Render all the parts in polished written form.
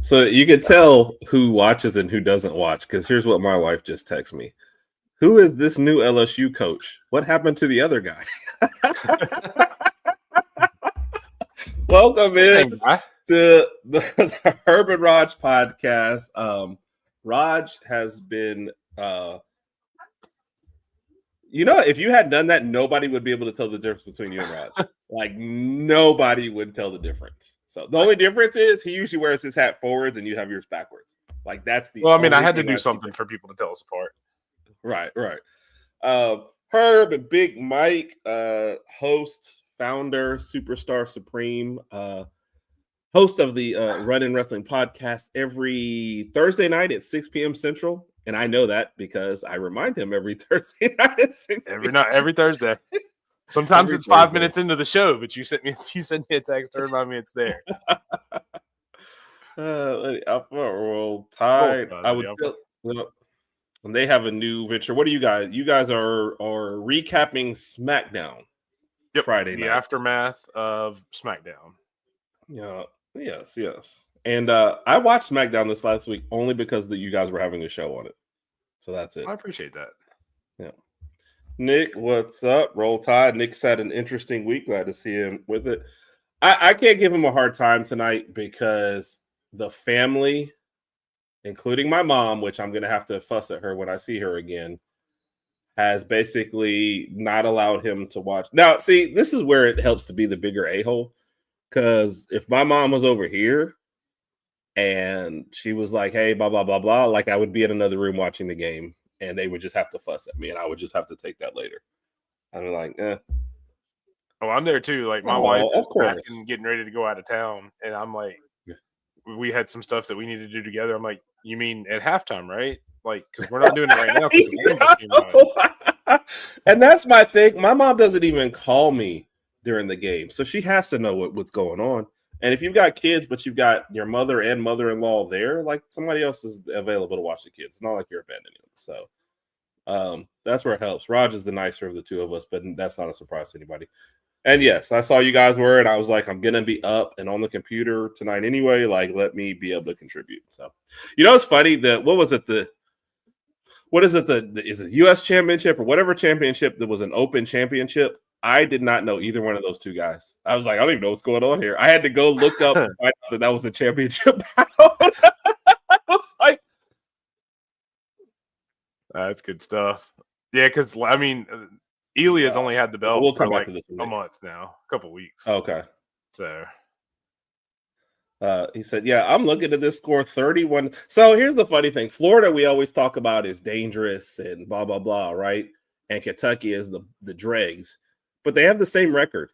So you can tell who watches and who doesn't watch, because here's what my wife just texted me. Who is this new LSU coach? What happened to the other guy? Welcome in to the Herb and Raj podcast. Raj has been, if you had done that, nobody would be able to tell the difference between you and Raj. Like, nobody would tell the difference. So the only difference is he usually wears his hat forwards and you have yours backwards. Like, that's the Well, I mean, I had to do something for people to tell us apart. Right. Herb and Big Mike, host, founder, superstar supreme, host of the Run in Wrestling podcast every Thursday night at 6 p.m. Central. And I know that because I remind him every Thursday night at 6 p.m. Every Thursday. Sometimes it's 5 minutes into the show, but you sent me a text to remind me it's there. Roll Tide. And they have a new venture. What do you guys? You guys are recapping SmackDown. Friday night. The aftermath of SmackDown. Yeah. Yes. And I watched SmackDown this last week only because you guys were having a show on it. So that's it. I appreciate that. Yeah. Nick, what's up? Roll Tide. Nick's had an interesting week. Glad to see him with it. I can't give him a hard time tonight because the family, including my mom, which I'm going to have to fuss at her when I see her again, has basically not allowed him to watch. Now, see, this is where it helps to be the bigger a-hole. Because if my mom was over here and she was like, hey, blah, blah, blah, blah, like I would be in another room watching the game and they would just have to fuss at me and I would just have to take that later. I'm like, eh. Oh, I'm there too. Like my wife is back and getting ready to go out of town. And I'm like, we had some stuff that we need to do together. I'm like, you mean at halftime, right? Like, because we're not doing it right now. The game just came and that's my thing. My mom doesn't even call me during the game. So she has to know what's going on. And if you've got kids, but you've got your mother and mother-in-law there, like somebody else is available to watch the kids. It's not like you're abandoning them. So that's where it helps. Raj is the nicer of the two of us, but that's not a surprise to anybody. And yes, I saw you guys were, and I was like, I'm going to be up and on the computer tonight anyway. Like, let me be able to contribute. So, it's funny that, is it U.S. championship or whatever championship that was an open championship? I did not know either one of those two guys. I was like, I don't even know what's going on here. I had to go look up and find out that was a championship battle. I was like, that's good stuff. Yeah, because, I mean, Elia's only had the belt for like a month now, a couple weeks. Okay. So he said, yeah, I'm looking at this score 31. So here's the funny thing. Florida, we always talk about is dangerous and blah, blah, blah, right? And Kentucky is the dregs. But they have the same record.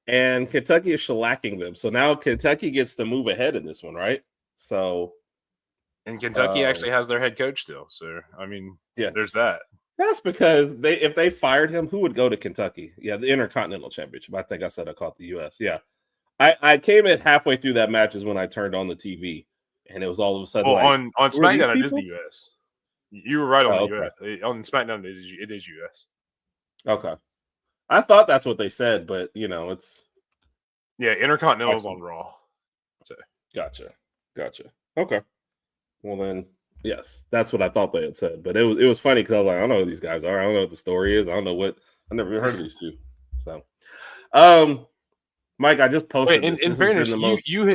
And Kentucky is shellacking them. So now Kentucky gets to move ahead in this one, right? So. And Kentucky actually has their head coach still. So, I mean, there's that. That's because if they fired him, who would go to Kentucky? Yeah, the Intercontinental Championship. I think I said I caught the U.S. Yeah. I came in halfway through that match is when I turned on the TV. And it was all of a sudden on SmackDown, it is the U.S. You were right on the U.S. On SmackDown, it is U.S. Okay. I thought that's what they said, but, it's... Yeah, Intercontinental's on Raw. So. Gotcha. Okay. Well, then, yes, that's what I thought they had said. But it was funny because I was like, I don't know who these guys are. I don't know what the story is. I don't know what... I've never heard of these two. So, Mike, I just posted this. In fairness, you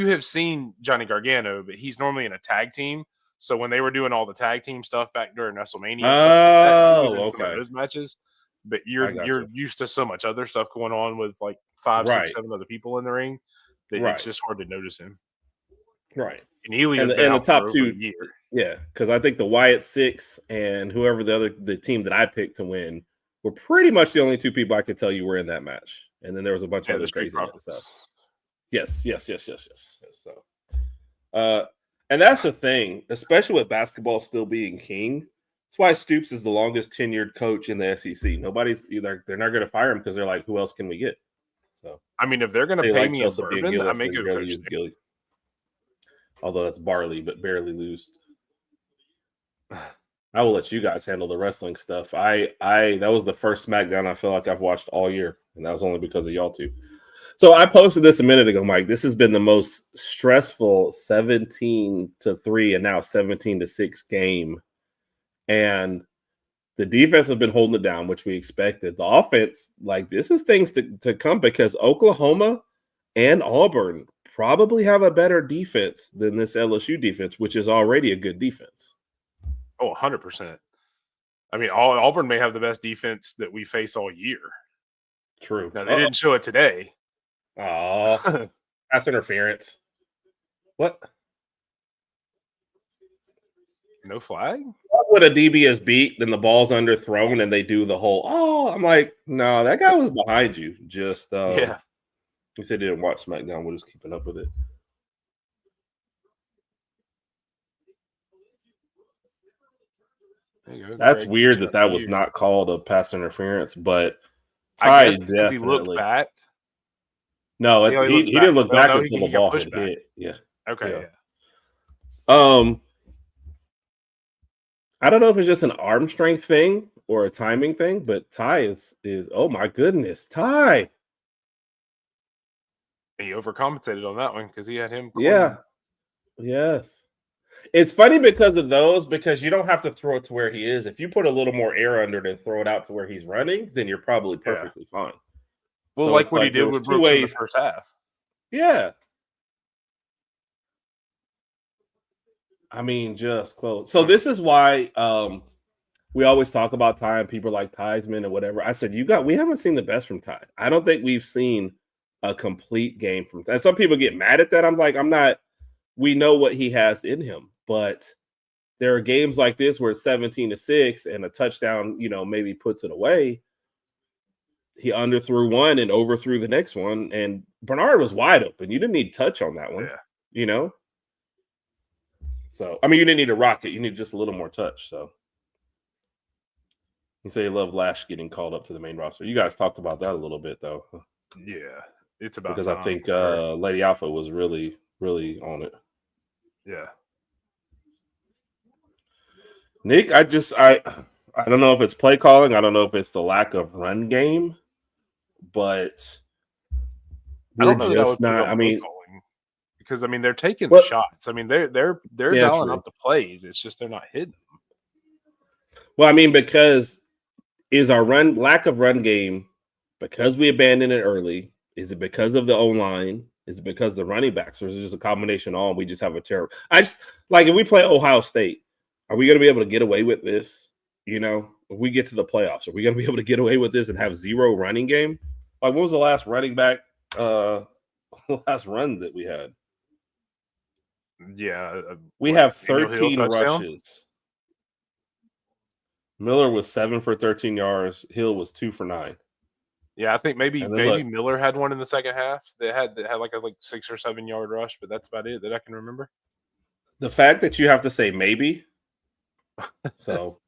have seen Johnny Gargano, but he's normally in a tag team. So when they were doing all the tag team stuff back during WrestleMania, okay, those matches. But you're used to so much other stuff going on with like 5, 6, 7 other people in the ring that it's just hard to notice him. Right. And Elia's been out the top for two over a year. Yeah, because I think the Wyatt Six and whoever the team that I picked to win were pretty much the only two people I could tell you were in that match. And then there was a bunch of other crazy stuff. Yes. So, and that's the thing, especially with basketball still being king. That's why Stoops is the longest tenured coach in the SEC. They're not going to fire him because they're like, who else can we get? So, I mean, if they're going to pay me a bourbon, I make it Gilly. Although that's barley, but barely loosed. I will let you guys handle the wrestling stuff. That was the first SmackDown I feel like I've watched all year, and that was only because of y'all two. So I posted this a minute ago, Mike. This has been the most stressful 17-3 and now 17-6 game. And the defense has been holding it down, which we expected. The offense, like this is things to come because Oklahoma and Auburn probably have a better defense than this LSU defense, which is already a good defense. Oh, 100%. I mean, Auburn may have the best defense that we face all year. True. Now, they didn't show it today. Oh, pass interference. What? No flag? What a DB is beat, then the ball's underthrown, and they do the whole, I'm like, no, that guy was behind you. Just, yeah. He said he didn't watch SmackDown. We're just keeping up with it. That's weird that was not called a pass interference, but I guess because he looked back. No, he didn't look back until the ball had hit. Yeah. Okay. Yeah. I don't know if it's just an arm strength thing or a timing thing, but Ty is oh my goodness, Ty. He overcompensated on that one because he had him. Yeah. Yes. It's funny because of those, because you don't have to throw it to where he is. If you put a little more air under it and throw it out to where he's running, then you're probably perfectly fine. Well, so like what he did with Brooks in the first half. Yeah. I mean, just close. So this is why we always talk about Ty and people like Theismann and whatever. I said, we haven't seen the best from Ty. I don't think we've seen a complete game from Ty. And some people get mad at that. I'm like, we know what he has in him, but there are games like this where it's 17-6 and a touchdown, maybe puts it away. He underthrew one and overthrew the next one, and Bernard was wide open. You didn't need touch on that one, So, I mean, you didn't need a rocket. You need just a little more touch. So, you say you love Lash getting called up to the main roster. You guys talked about that a little bit, though. Yeah, it's about because I think Lady Alpha was really, really on it. Yeah. Nick, I don't know if it's play calling. I don't know if it's the lack of run game, but I don't know just not. I mean, because they're taking the shots. I mean, they're dialing up the plays. It's just they're not hitting them. Well, I mean, because is our lack of run game because we abandoned it early? Is it because of the O-line? Is it because of the running backs, or is it just a combination of all? And we just have a terrible. If we play Ohio State, are we going to be able to get away with this? If we get to the playoffs, are we going to be able to get away with this and have zero running game? Like, what was the last running back, last run that we had? Yeah. We have 13 rushes. Miller was 7 for 13 yards. Hill was 2 for 9. Yeah, I think maybe Miller had one in the second half. They had like a 6 or 7 yard rush, but that's about it that I can remember. The fact that you have to say maybe, so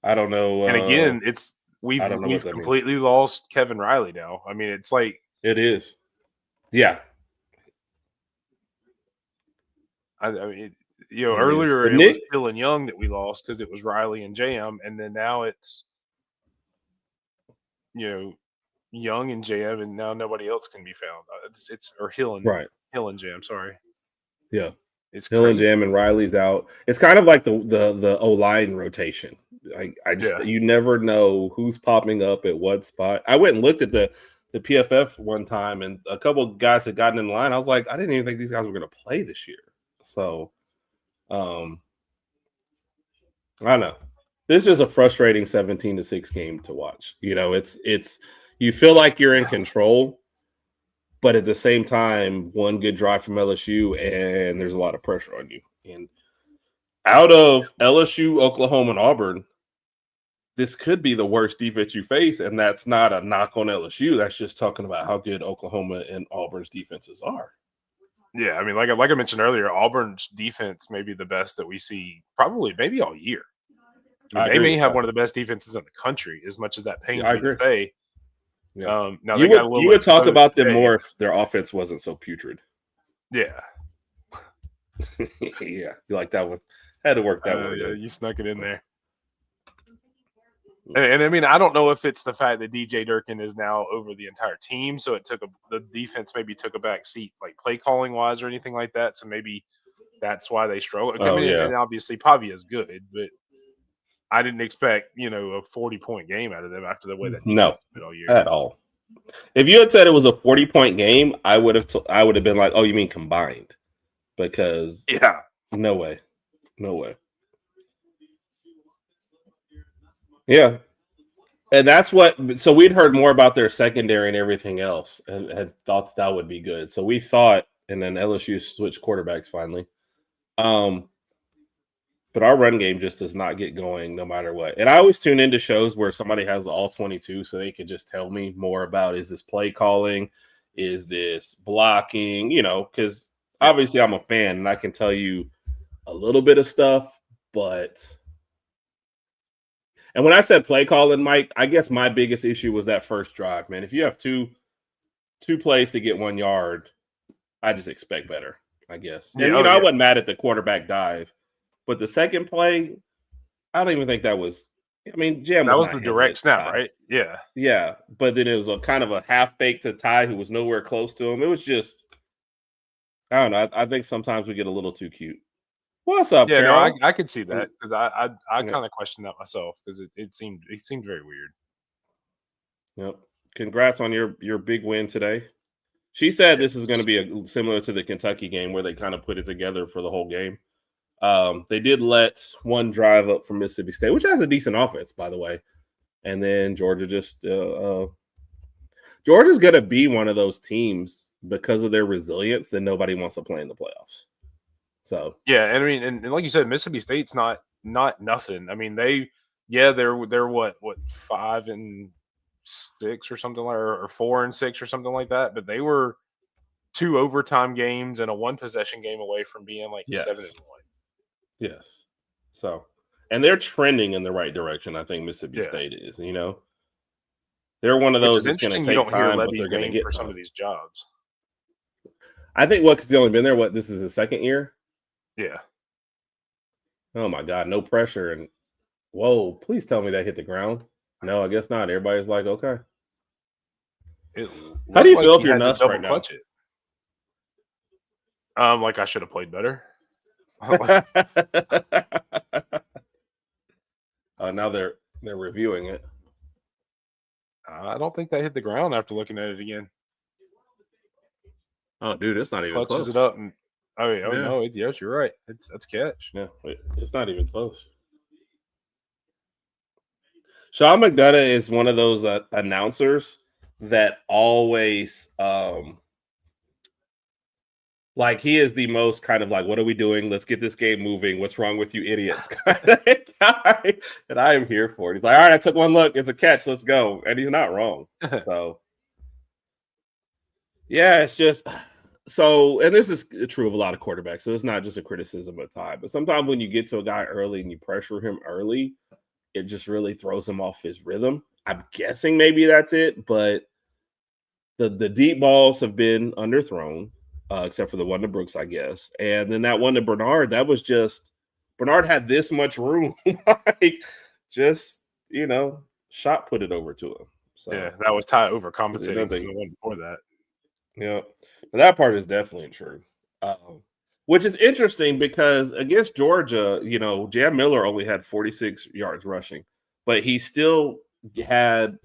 I don't know. And again, we've completely lost Kevin Riley now. I mean, it's like it is. Yeah. I mean, earlier it was Hill and Young that we lost because it was Riley and JM, and then now it's Young and JM, and now nobody else can be found. It's Hill and JM. Sorry. Yeah, it's Hill crazy. And JM and Riley's out. It's kind of like the O-line rotation. You never know who's popping up at what spot. I went and looked at the PFF one time, and a couple of guys had gotten in line. I was like, I didn't even think these guys were going to play this year. So, I don't know. This is a frustrating 17-6 game to watch. It's you feel like you're in control, but at the same time, one good drive from LSU, and there's a lot of pressure on you. And out of LSU, Oklahoma, and Auburn, this could be the worst defense you face, and that's not a knock on LSU. That's just talking about how good Oklahoma and Auburn's defenses are. Yeah, I mean, like I mentioned earlier, Auburn's defense may be the best that we see maybe all year. They may have one of the best defenses in the country, as much as that pains me to say. Yeah. Now you would talk about them more if their offense wasn't so putrid. Yeah. Yeah, you like that one? Had to work that one. Yeah, you snuck it in there. And I mean, I don't know if it's the fact that DJ Durkin is now over the entire team, so the defense maybe took a back seat, like play calling wise or anything like that. So maybe that's why they struggle. I mean, and obviously Pavia is good, but I didn't expect a 40-point game out of them after the way that no played all year at all. If you had said it was a 40-point game, I would have been like, oh, you mean combined? Because no way. Yeah. And that's so we'd heard more about their secondary and everything else and had thought that would be good. So we thought, and then LSU switched quarterbacks finally. But our run game just does not get going no matter what. And I always tune into shows where somebody has all 22 so they could just tell me more about, is this play calling? Is this blocking? Because obviously I'm a fan and I can tell you a little bit of stuff, but... And when I said play calling, Mike, I guess my biggest issue was that first drive, man. If you have two plays to get 1 yard, I just expect better, I guess. And, I wasn't mad at the quarterback dive. But the second play, I don't even think that was – I mean, Jam was the direct snap, right? Yeah. Yeah, but then it was a kind of a half-fake to Ty who was nowhere close to him. It was just – I don't know. I think sometimes we get a little too cute. What's up, yeah, Carol? No, I could see that because I kind of questioned that myself because it seemed very weird. Yep. Congrats on your big win today. She said this is going to be similar to the Kentucky game where they kind of put it together for the whole game. They did let one drive up from Mississippi State, which has a decent offense, by the way. And then Georgia Georgia's going to be one of those teams because of their resilience that nobody wants to play in the playoffs. So yeah, and I mean, and like you said, Mississippi State's not nothing. I mean, they're what 5-6 or something like, or 4-6 or something like that. But they were 2 overtime games and a 1 possession game away from being like 7-1. Yes. So, and they're trending in the right direction. I think Mississippi State is. They're one of those that's going to take time, but they're going to get for some of these jobs. I think because he's only been there. This is his second year. Yeah. Oh my God, no pressure and whoa! Please tell me that hit the ground. No, I guess not. Everybody's like, okay. How do you feel if you're nuts right now? Like I should have played better. Now they're reviewing it. I don't think that hit the ground after looking at it again. Oh, dude, it's not even clutches close. It up and no, yes, you're right. That's catch. Yeah, it's not even close. Sean McDonough is one of those announcers that always like he is the most kind of like, what are we doing? Let's get this game moving. What's wrong with you idiots? Kind of guy that I am here for. He's like, all right, I took one look. It's a catch. Let's go. And he's not wrong. So, yeah, it's just so, and this is true of a lot of quarterbacks. So it's not just a criticism of Ty, but sometimes when you get to a guy early and you pressure him early, it just really throws him off his rhythm. I'm guessing maybe that's it, but the deep balls have been underthrown. Except for the one to Brooks, I guess. And then that one to Bernard, that was just Bernard had this much room. Like just, shot put it over to him. So yeah, that was Ty overcompensating for the one before that. Yeah. That part is definitely true. Which is interesting because against Georgia, Jam Miller only had 46 yards rushing, but he still had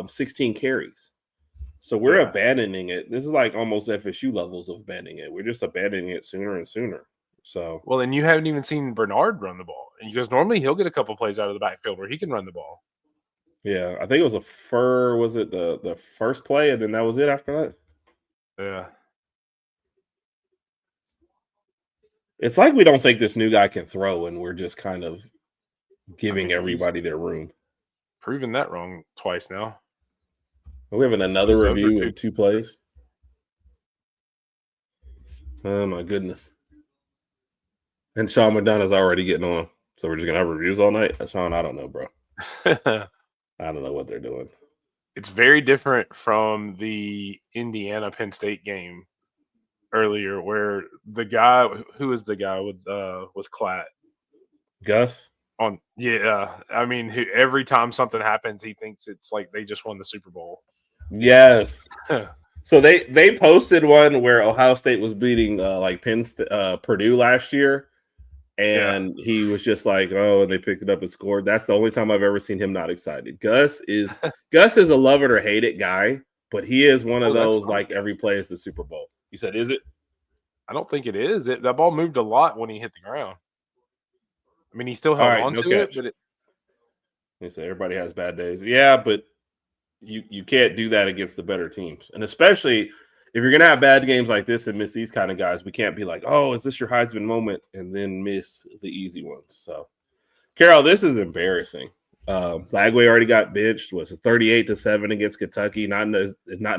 16 carries. So we're abandoning it. This is like almost FSU levels of abandoning it. We're just abandoning it sooner and sooner. So well, then you haven't even seen Bernard run the ball, and because normally he'll get a couple plays out of the backfield where he can run the ball. Yeah, I think it was was it the first play, and then that was it after that. Yeah, it's like we don't think this new guy can throw, and we're just kind of giving everybody their room. Proven that wrong twice now. We're having another review in 2 plays. Oh, my goodness. And Sean McDonough's already getting on. So we're just going to have reviews all night? Sean, I don't know, bro. I don't know what they're doing. It's very different from the Indiana-Penn State game earlier where the guy – who is the guy with Klatt? Gus? I mean, every time something happens, he thinks it's like they just won the Super Bowl. Yes. So they posted one where Ohio State was beating Purdue last year, and he was just like, "Oh," and they picked it up and scored. That's the only time I've ever seen him not excited. Gus is a love it or hate it guy, but he is one of those like every play is the Super Bowl. You said, is it? I don't think it is. That ball moved a lot when he hit the ground. I mean, he still held on to it, but they say everybody has bad days. Yeah, but you can't do that against the better teams, and especially if you're gonna have bad games like this and miss these kind of guys, we can't be like, "Oh, is this your Heisman moment?" and then miss the easy ones. So, Carol, this is embarrassing. Lagway already got benched. Was 38-7 against Kentucky? Not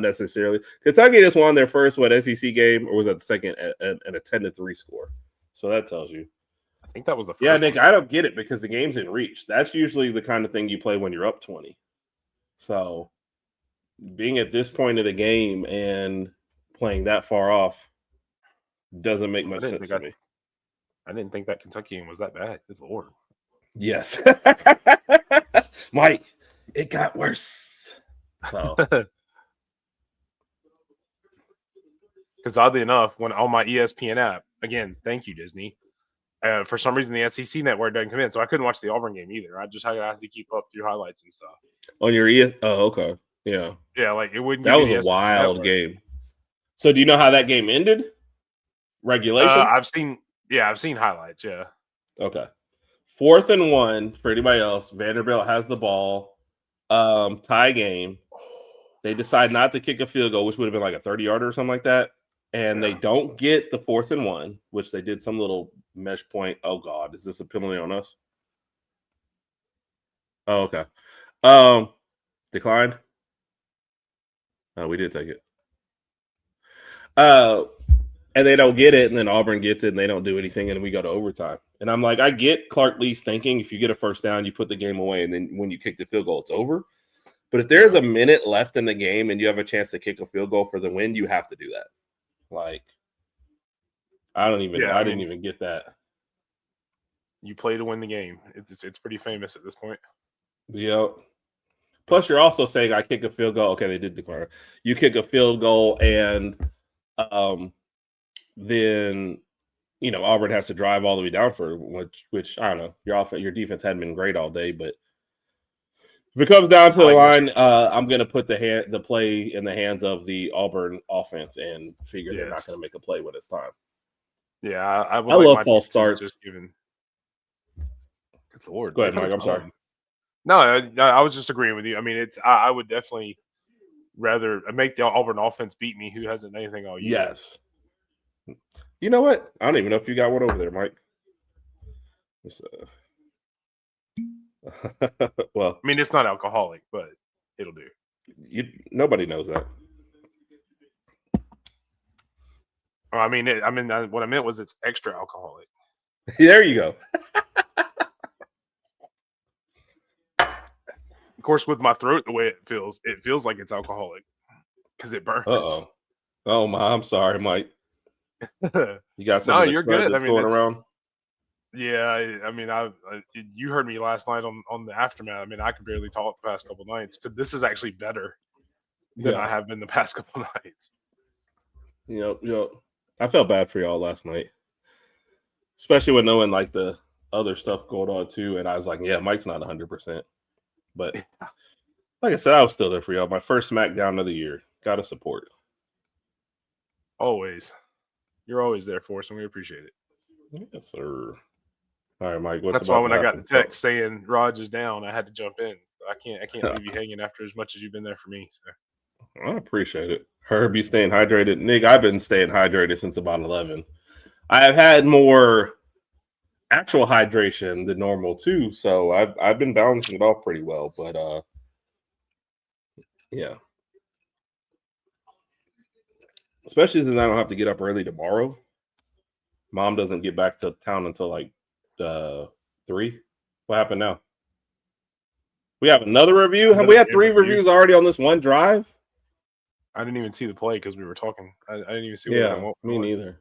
necessarily. Kentucky just won their first SEC game, or was that the second at a 10-3 score? So that tells you. I think that was the first. Yeah, Nick, I don't get it because the game's in reach. That's usually the kind of thing you play when you're up 20. So being at this point of the game and playing that far off doesn't make much sense to me. I didn't think that Kentucky game was that bad. Good Lord. Yes. Mike, it got worse. So. Because oddly enough, when on my ESPN app, again, thank you, Disney, for some reason the SEC network doesn't come in, so I couldn't watch the Auburn game either. I just had to keep up through highlights and stuff. On your Oh, okay. Yeah. Yeah, like it wouldn't. That was a wild game. So do you know how that game ended? Regulation? I've seen highlights, yeah. Okay. 4th and 1 for anybody else. Vanderbilt has the ball. Tie game. They decide not to kick a field goal, which would have been like a 30-yarder or something like that. And they don't get the 4th and 1, which they did some little mesh point. Oh, God. Is this a penalty on us? Oh, okay. Declined? Oh, we did take it. And they don't get it, and then Auburn gets it, and they don't do anything, and we go to overtime. And I'm like, I get Clark Lee's thinking. If you get a first down, you put the game away, and then when you kick the field goal, it's over. But if there's a minute left in the game and you have a chance to kick a field goal for the win, you have to do that. Like, I didn't even get that. You play to win the game. It's pretty famous at this point. Yep. Plus, you're also saying I kick a field goal. Okay, they did declare. You kick a field goal, and then Auburn has to drive all the way down for which I don't know. Your defense hadn't been great all day, but if it comes down to the line, I'm going to put the play in the hands of the Auburn offense and figure they're not going to make a play when it's time. Yeah, I love false starts. Just given. Good Lord. Go ahead, Mike. I'm sorry. No, I was just agreeing with you. I mean, I would definitely rather make the Auburn offense beat me, who hasn't done anything all year. Yes. You know what? I don't even know if you got one over there, Mike. Well, I mean, it's not alcoholic, but it'll do. Nobody knows that. Well, I mean, what I meant was it's extra alcoholic. There you go. Of course, with my throat, the way it feels like it's alcoholic because it burns. Oh my! I'm sorry, Mike. You got something? No, you're good. That's going around. Yeah, I mean, you heard me last night on the aftermath. I mean, I could barely talk the past couple nights. This is actually better than I have been the past couple nights. I felt bad for y'all last night, especially with knowing like the other stuff going on too. And I was like, yeah, Mike's not 100%, but like I said, I was still there for y'all. My first SmackDown of the year. Got to support. Always. You're always there for us, and we appreciate it. Yes, sir. All right, Mike. That's why when I got the text saying Raj is down, I had to jump in. I can't leave you hanging after as much as you've been there for me. So. I appreciate it. Herb, you staying hydrated. Nick, I've been staying hydrated since about 11. I have had more actual hydration than normal too, so I've been balancing it off pretty well. But yeah. Especially since I don't have to get up early tomorrow. Mom doesn't get back to town until like 3. What happened now? We have another review. Have we had 3 reviews already on this one drive? I didn't even see the play because we were talking. I didn't even see. Me neither.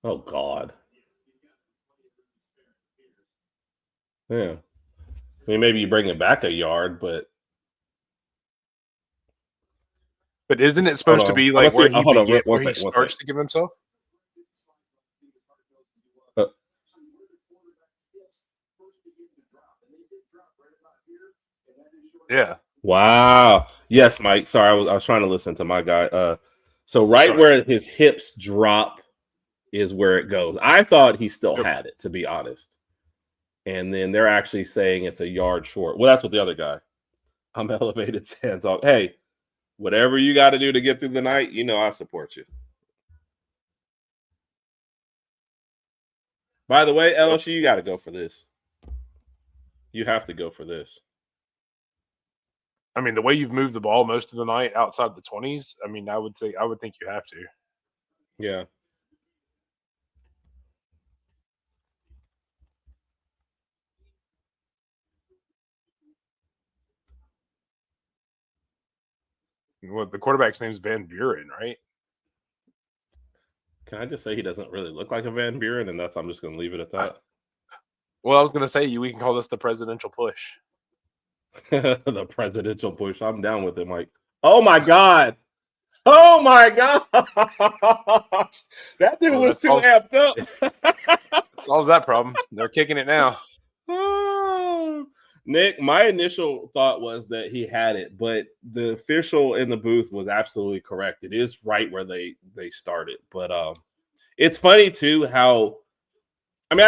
Oh God. Yeah. I mean, maybe you bring it back a yard, but isn't it supposed to be like where he starts to give himself? Yeah. Wow. Yes, Mike. Sorry, I was trying to listen to my guy. So where his hips drop is where it goes. I thought he still had it, to be honest. And then they're actually saying it's a yard short. Well, that's what the other guy. I'm elevated stands off. Hey, whatever you got to do to get through the night, I support you. By the way, LSU, you got to go for this. You have to go for this. I mean, the way you've moved the ball most of the night outside the 20s, I mean, I would think you have to. Yeah. Well, the quarterback's name is Van Buren, right? Can I just say he doesn't really look like a Van Buren, and I'm just going to leave it at that? Well, I was going to say we can call this the presidential push. The presidential push. I'm down with it, Mike. Oh my God. Oh my gosh. That dude was too amped up. Solves that problem. They're kicking it now. Nick, my initial thought was that he had it, but the official in the booth was absolutely correct. It is right where they started. But it's funny too how, I mean,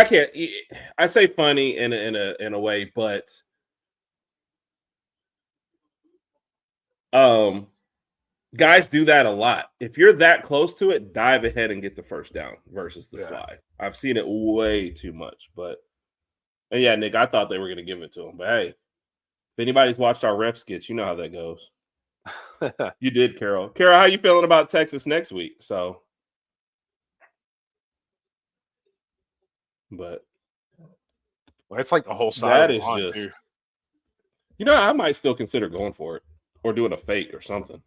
I say funny in a way, but guys do that a lot. If you're that close to it, dive ahead and get the first down versus the slide. I've seen it way too much, but and yeah, Nick, I thought they were going to give it to him, but hey, if anybody's watched our ref skits, you know how that goes. You did, Carol. Carol, how you feeling about Texas next week? So, but it's like the whole side. That is just, I might still consider going for it or doing a fake or something.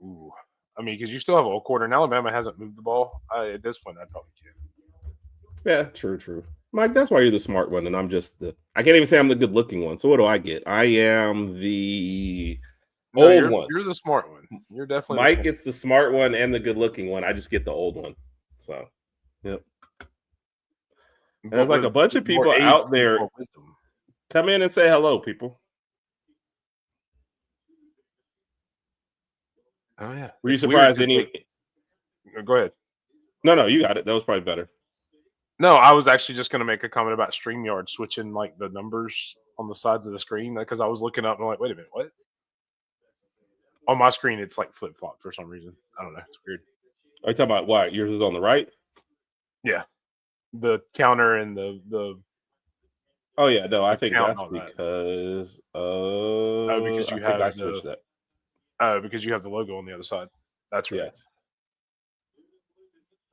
Ooh, I mean, because you still have a quarter, and Alabama hasn't moved the ball. At this point, I'd probably can. Yeah, true. Mike, that's why you're the smart one, and I'm just I can't even say I'm the good-looking one. So what do I get? I am the old one. You're the smart one. You're definitely Mike gets the smart one and the good-looking one. I just get the old one. So, yep. There's like a bunch of people out there. Come in and say hello, people. Oh yeah. Were you surprised Go ahead. No, you got it. That was probably better. No, I was actually just going to make a comment about StreamYard switching like the numbers on the sides of the screen because I was looking up and I'm like, wait a minute, what? On my screen, it's like flip-flop for some reason. I don't know. It's weird. Are you talking about why? Yours is on the right? Yeah. The counter and the Oh yeah, no, I think that's because because you have I switched that. Because you have the logo on the other side. That's right. Yes.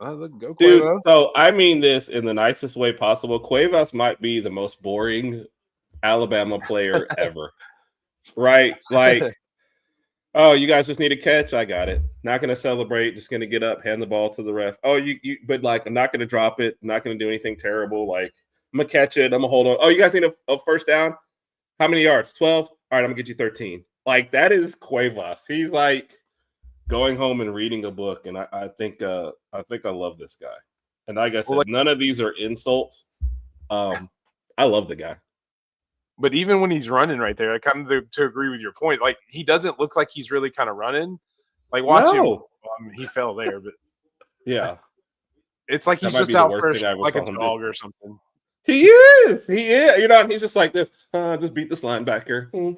Go Dude, Cuevas. So I mean this in the nicest way possible. Cuevas might be the most boring Alabama player ever. Right? Like, oh, you guys just need a catch? I got it. Not gonna celebrate, just gonna get up, hand the ball to the ref. Oh, but like I'm not gonna drop it, I'm not gonna do anything terrible. Like, I'm gonna catch it, I'm gonna hold on. Oh, you guys need a first down? How many yards? 12? All right, I'm gonna get you 13. Like, that is Cuevas. He's like going home and reading a book, and I think I love this guy. And like I said, none of these are insults. I love the guy. But even when he's running right there, I kind of to agree with your point. Like, he doesn't look like he's really kind of running. Like, watch him. He fell there, but yeah, it's like he's just out for like a dog or something. He is. He's just like this. Just beat this linebacker.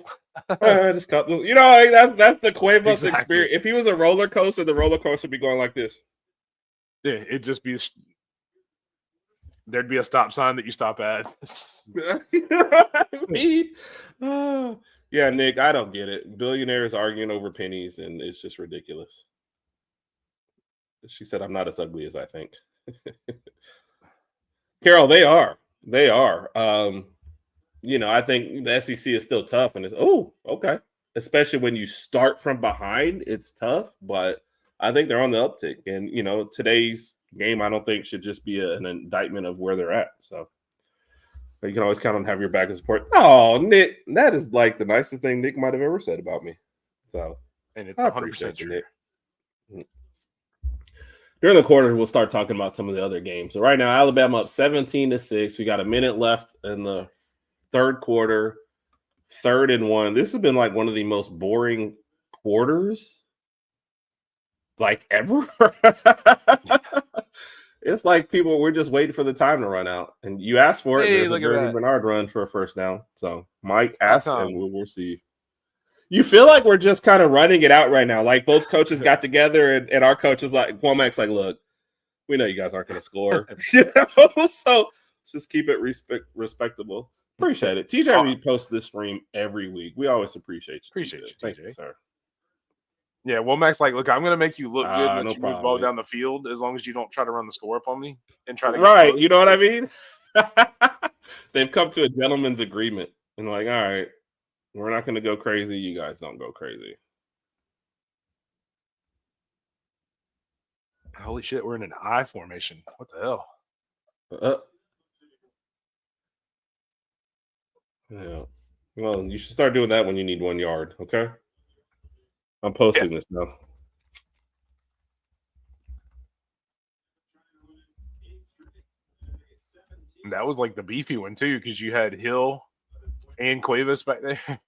Just cut the. That's the Cuevas experience. If he was a roller coaster, the roller coaster would be going like this. Yeah, it'd just be. There'd be a stop sign that you stop at. Yeah, Nick, I don't get it. Billionaires arguing over pennies, and it's just ridiculous. She said, "I'm not as ugly as I think." Carol, they are. I think the SEC is still tough, and it's okay. Especially when you start from behind, it's tough. But I think they're on the uptick, and today's game, I don't think, should just be an indictment of where they're at. So you can always count on have your back and support. Oh, Nick, that is like the nicest thing Nick might have ever said about me. So, and it's 100% true. Nick. During the quarters, we'll start talking about some of the other games. So right now, Alabama up 17-6. We got a minute left in the third quarter, 3rd and 1. This has been like one of the most boring quarters like ever. It's like we're just waiting for the time to run out. And you asked for it. Hey, there's a Jeremy Bernard run for a first down. So Mike asked and we'll receive. You feel like we're just kind of running it out right now. Like both coaches got together and our coach is like, Womack's like, look, we know you guys aren't going to score. So let's just keep it respectable. Appreciate it. TJ reposts this stream every week. We always appreciate you. Appreciate you, Thank you, sir. Yeah, Womack's like, look, I'm going to make you look good when you move the ball down the field as long as you don't try to run the score up on me and try to get right. You know what I mean? They've come to a gentleman's agreement and like, all right, we're not going to go crazy. You guys don't go crazy. Holy shit, we're in an I formation. What the hell? Yeah. Well, you should start doing that when you need 1 yard, okay? I'm posting this now. That was like the beefy one, too, because you had Hill and Cuevas back there.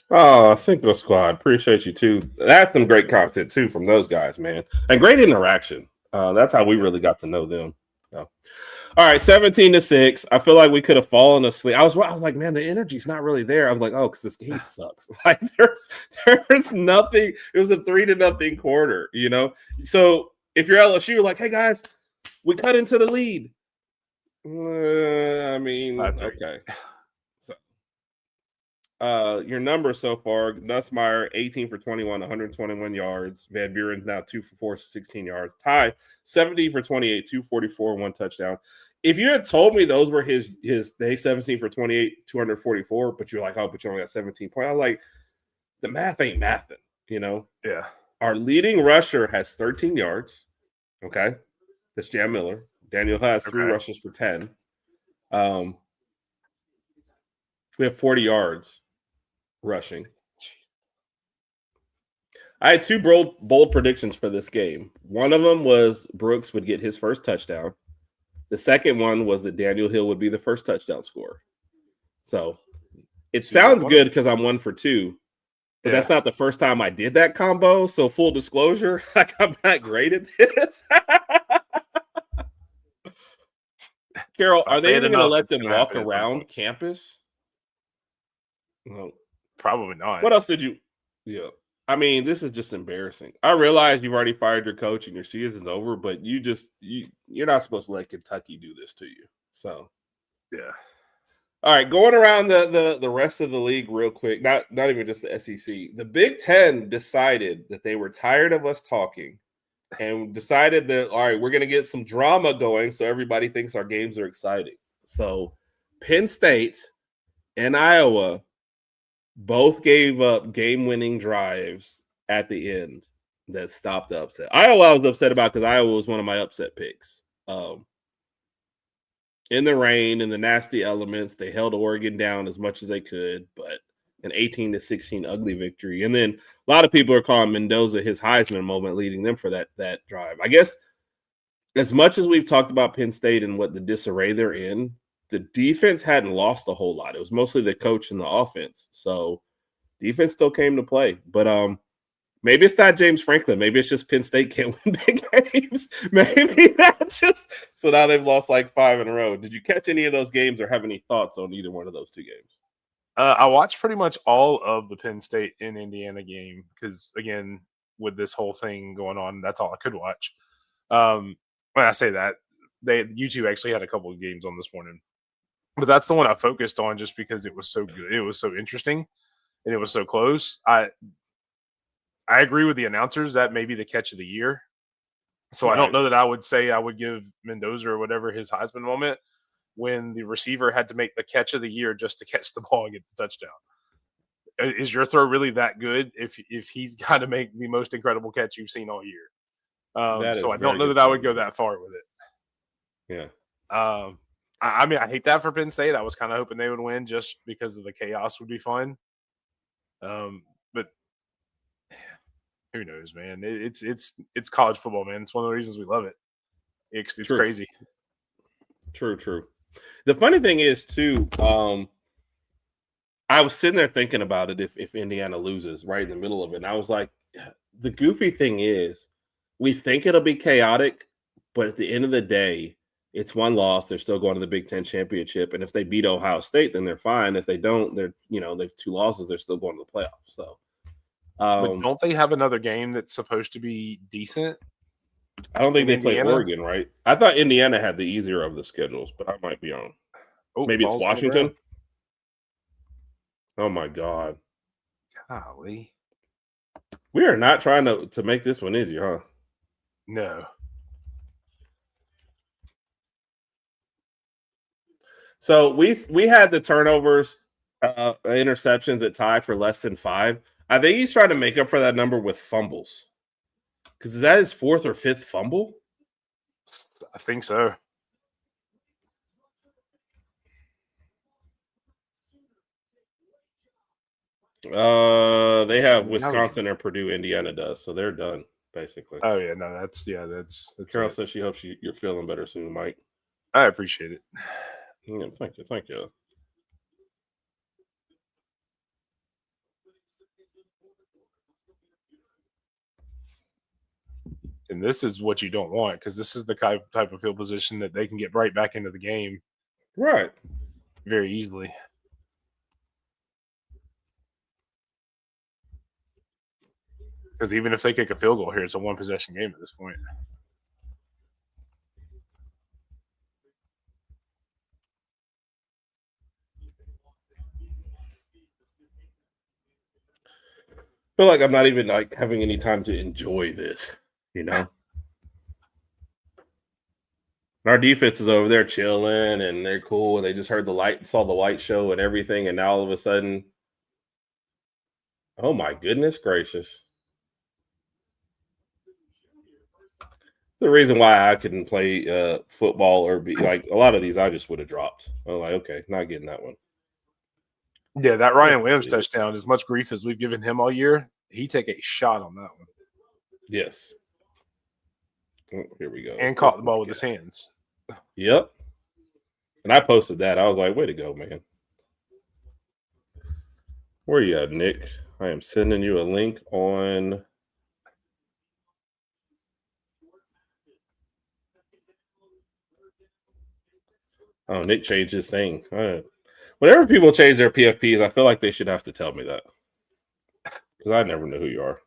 Oh, Cinco Squad. Appreciate you, too. That's some great content, too, from those guys, man. And great interaction. That's how we really got to know them. So. All right, 17-6. I feel like we could have fallen asleep. I was like, man, the energy's not really there. I was like, oh, because this game sucks. Like, there's nothing. It was a 3-0 quarter, you know? So if you're LSU, you're like, hey, guys, we cut into the lead. I mean, okay. So, your numbers so far, Nussmeier, 18 for 21, 121 yards. Van Buren's now 2 for 4, 16 yards. Ty, 70 for 28, 244, 1 touchdown. If you had told me those were his 17 for 28, 244, but you're like, oh, but you only got 17 points. I was like, the math ain't mathing, you know? Yeah. Our leading rusher has 13 yards. Okay. That's Jam Miller. Daniel has 3 rushes for 10. We have 40 yards rushing. I had 2 bold predictions for this game. One of them was Brooks would get his first touchdown. The second one was that Daniel Hill would be the first touchdown scorer. So it sounds good because I'm 1 for 2, but that's not the first time I did that combo. So full disclosure, like I'm not great at this. Carol, are they even going to let them walk around campus? No, probably not. What else did you? Yeah. I mean, this is just embarrassing. I realize you've already fired your coach and your season's over, but you're not supposed to let Kentucky do this to you. So, yeah. All right, going around the rest of the league real quick. Not even just the SEC. The Big Ten decided that they were tired of us talking, and decided that all right, we're going to get some drama going, so everybody thinks our games are exciting. So, Penn State and Iowa both gave up game-winning drives at the end that stopped the upset. Iowa I was upset about because Iowa was one of my upset picks. In the rain and the nasty elements, they held Oregon down as much as they could, but an 18-16 ugly victory. And then a lot of people are calling Mendoza his Heisman moment, leading them for that drive. I guess as much as we've talked about Penn State and what the disarray they're in, the defense hadn't lost a whole lot. It was mostly the coach and the offense. So defense still came to play. But maybe it's not James Franklin. Maybe it's just Penn State can't win big games. Maybe that's just – so now they've lost like 5 in a row. Did you catch any of those games or have any thoughts on either one of those 2 games? I watched pretty much all of the Penn State and Indiana game because, again, with this whole thing going on, that's all I could watch. When I say that, you two actually had a couple of games on this morning. But that's the one I focused on just because it was so good. It was so interesting, and it was so close. I agree with the announcers. That may be the catch of the year. So right. I don't know that I would say I would give Mendoza or whatever his Heisman moment when the receiver had to make the catch of the year just to catch the ball and get the touchdown. is your throw really that good if he's got to make the most incredible catch you've seen all year? So I don't know that I would go that far with it. Yeah. I mean, I hate that for Penn State. I was kind of hoping they would win just because of the chaos would be fun. But who knows, man? It's college football, man. It's one of the reasons we love it. It's crazy. True. The funny thing is too, I was sitting there thinking about it if Indiana loses right in the middle of it. And I was like, the goofy thing is we think it'll be chaotic, but at the end of the day, it's one loss. They're still going to the Big Ten championship. And if they beat Ohio State, then they're fine. If they don't, they've 2 losses. They're still going to the playoffs. So, but don't they have another game that's supposed to be decent? I don't think they play Oregon, right? I thought Indiana had the easier of the schedules, but I might be wrong. Maybe it's Washington. Oh my God. Golly. We are not trying to make this one easy, huh? No. So we had the turnovers, interceptions at tie for less than 5. I think he's trying to make up for that number with fumbles. Because is that his 4th or 5th fumble? I think so. They have Wisconsin or Purdue. Indiana does, so they're done basically. Oh yeah, no, that's Carol says she hopes you're feeling better soon, Mike. I appreciate it. Yeah, thank you. And this is what you don't want because this is the type of field position that they can get right back into the game, right, very easily. Because even if they kick a field goal here, it's a 1-possession game at this point. I feel like I'm not even having any time to enjoy this, Our defense is over there chilling and they're cool and they just saw the light show and everything, and now all of a sudden, oh my goodness gracious. The reason why I couldn't play football or be like a lot of these, I just would have dropped. I'm like, okay, not getting that one. Yeah, that Ryan Williams touchdown, as much grief as we've given him all year, he take a shot on that one. Yes. Oh, here we go. And caught the ball with his hands. Yep. And I posted that. I was like, way to go, man. Where you at, Nick? I am sending you a link on... Oh, Nick changed his thing. Whenever people change their PFPs, I feel like they should have to tell me that. Because I never know who you are.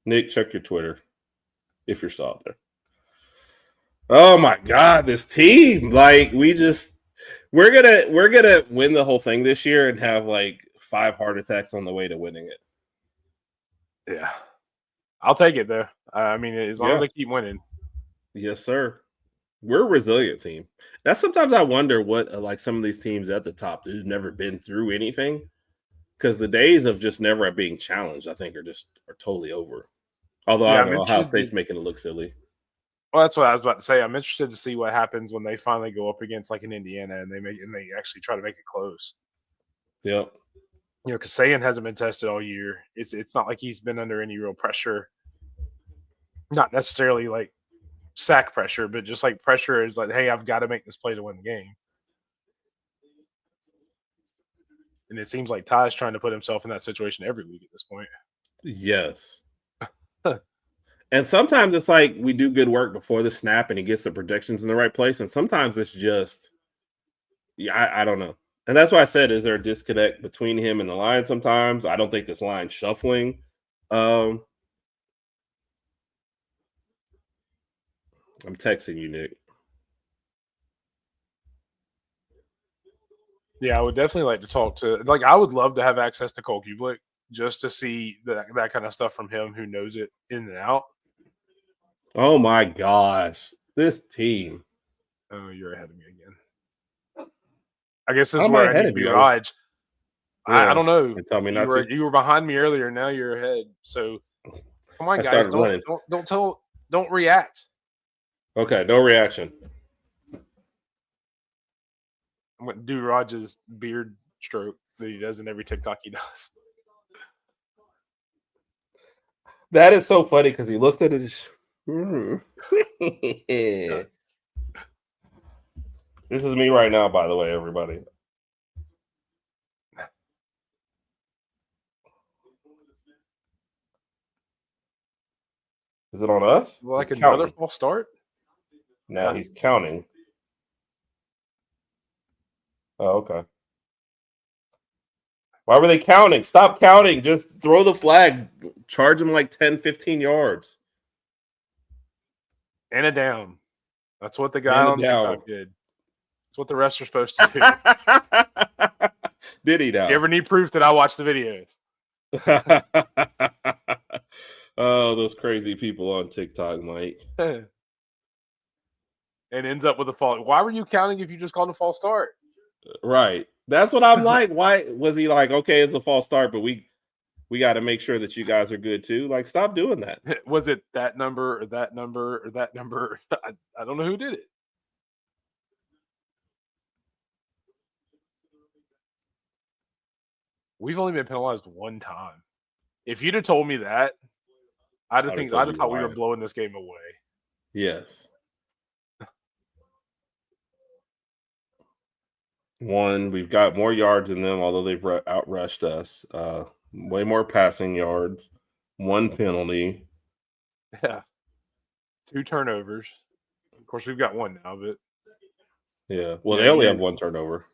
Nick, check your Twitter if you're still out there. Oh my God, this team! Like we're gonna win the whole thing this year and have 5 heart attacks on the way to winning it. Yeah, I'll take it though. I mean, as long as they keep winning. Yes, sir. We're a resilient team. That's sometimes I wonder what some of these teams at the top who've never been through anything, because the days of just never being challenged, I think, are totally over. Although I don't know, Ohio State's making it look silly. Well, that's what I was about to say. I'm interested to see what happens when they finally go up against an Indiana and they actually try to make it close. Yep. Because Sayan hasn't been tested all year. It's not like he's been under any real pressure. Not necessarily sack pressure, but just pressure is hey, I've got to make this play to win the game. And it seems like Ty's trying to put himself in that situation every week at this point. Yes. And sometimes it's we do good work before the snap and he gets the projections in the right place. And sometimes it's just, I don't know. And that's why I said, is there a disconnect between him and the line sometimes? I don't think this line's shuffling. I'm texting you, Nick. Yeah, I would definitely like to talk to I would love to have access to Cole Kublik just to see that kind of stuff from him who knows it in and out. Oh my gosh. This team. Oh, you're ahead of me again. I guess this is where I need to be Raj. I don't know. Tell me You were behind me earlier. Now you're ahead. So come on, guys. Don't react. Okay, no reaction. I'm going to do Raj's beard stroke that he does in every TikTok he does. That is so funny because he looks at it. This is me right now, by the way, everybody. Is it on us? Like another false start? No, he's counting. Oh, okay. Why were they counting? Stop counting. Just throw the flag. Charge him like 10, 15 yards. And a down. That's what the guy on TikTok did. That's what the refs are supposed to do. Did he now? You ever need proof that I watch the videos? Oh, those crazy people on TikTok, Mike. And ends up with a fault. Why were you counting if you just called a false start? Right. That's what I'm like. Why was he like, okay, it's a false start, but we got to make sure that you guys are good too? Like, stop doing that. Was it that number or that number or that number? I don't know who did it. We've only been penalized one time. If you'd have told me that, I'd have thought we were blowing this game away. Yes. One, we've got more yards than them, although they've outrushed us. Way more passing yards. One penalty. Yeah. 2 turnovers. Of course, we've got one now, but yeah. Well, they only have 1 turnover.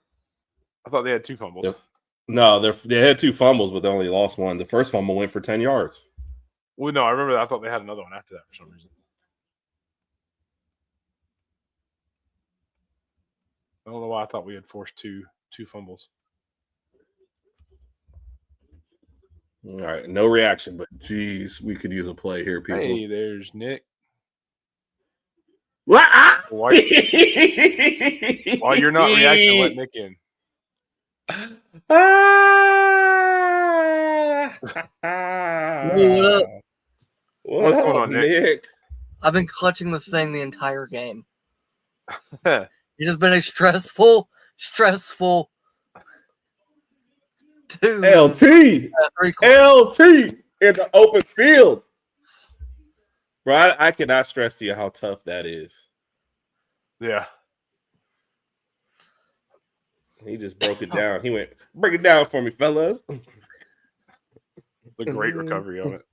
I thought they had 2 fumbles. Yep. No, they had 2 fumbles, but they only lost 1. The first fumble went for 10 yards. Well, no, I remember that. I thought they had another one after that for some reason. I don't know why I thought we had forced two fumbles. All right, no reaction, but geez, we could use a play here, people. Hey, there's Nick. While you're not reacting, let Nick in. What up? What's going on, Nick? I've been clutching the thing the entire game. It has been a stressful LT in the open field. Bro, I cannot stress to you how tough that is. Yeah. He just broke it down. He went, break it down for me, fellas. It's a great recovery of it.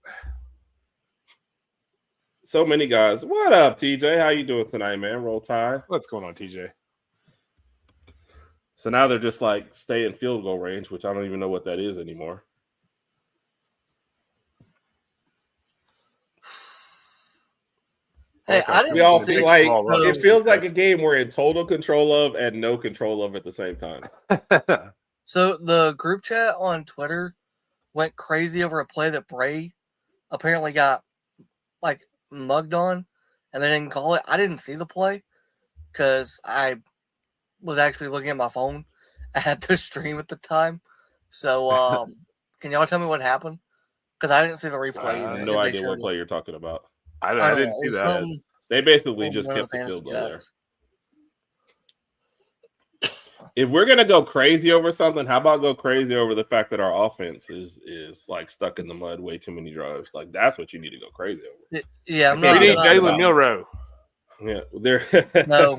So many guys. What up, TJ? How you doing tonight, man? Roll Tide. What's going on, TJ? So now they're just like stay in field goal range, which I don't even know what that is anymore. Hey, okay. We all feel like it feels like a game we're in total control of and no control of at the same time. So the group chat on Twitter went crazy over a play that Bray apparently got like mugged on, and they didn't call it. I didn't see the play because I was actually looking at my phone. I had the stream at the time. So can y'all tell me what happened? Because I didn't see the replay. I have no idea what play you're talking about. I didn't see that. They basically just kept the field goal there. If we're gonna go crazy over something, how about go crazy over the fact that our offense is like stuck in the mud way too many drives? Like that's what you need to go crazy over. Yeah, we need Jalen Milroe. Yeah, there. No.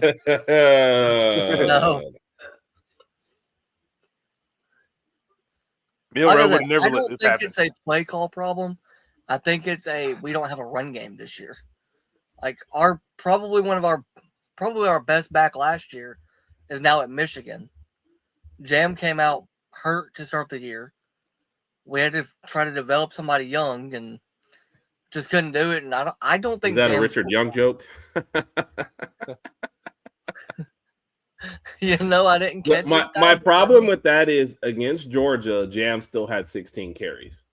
Milroe would never I let don't this think happen. It's a play call problem. I think it's we don't have a run game this year. Like probably our best back last year is now at Michigan. Jam came out hurt to start the year. We had to try to develop somebody young and just couldn't do it. And I don't think is that a Richard Young joke? I didn't catch it. My problem with that is against Georgia, Jam still had 16 carries.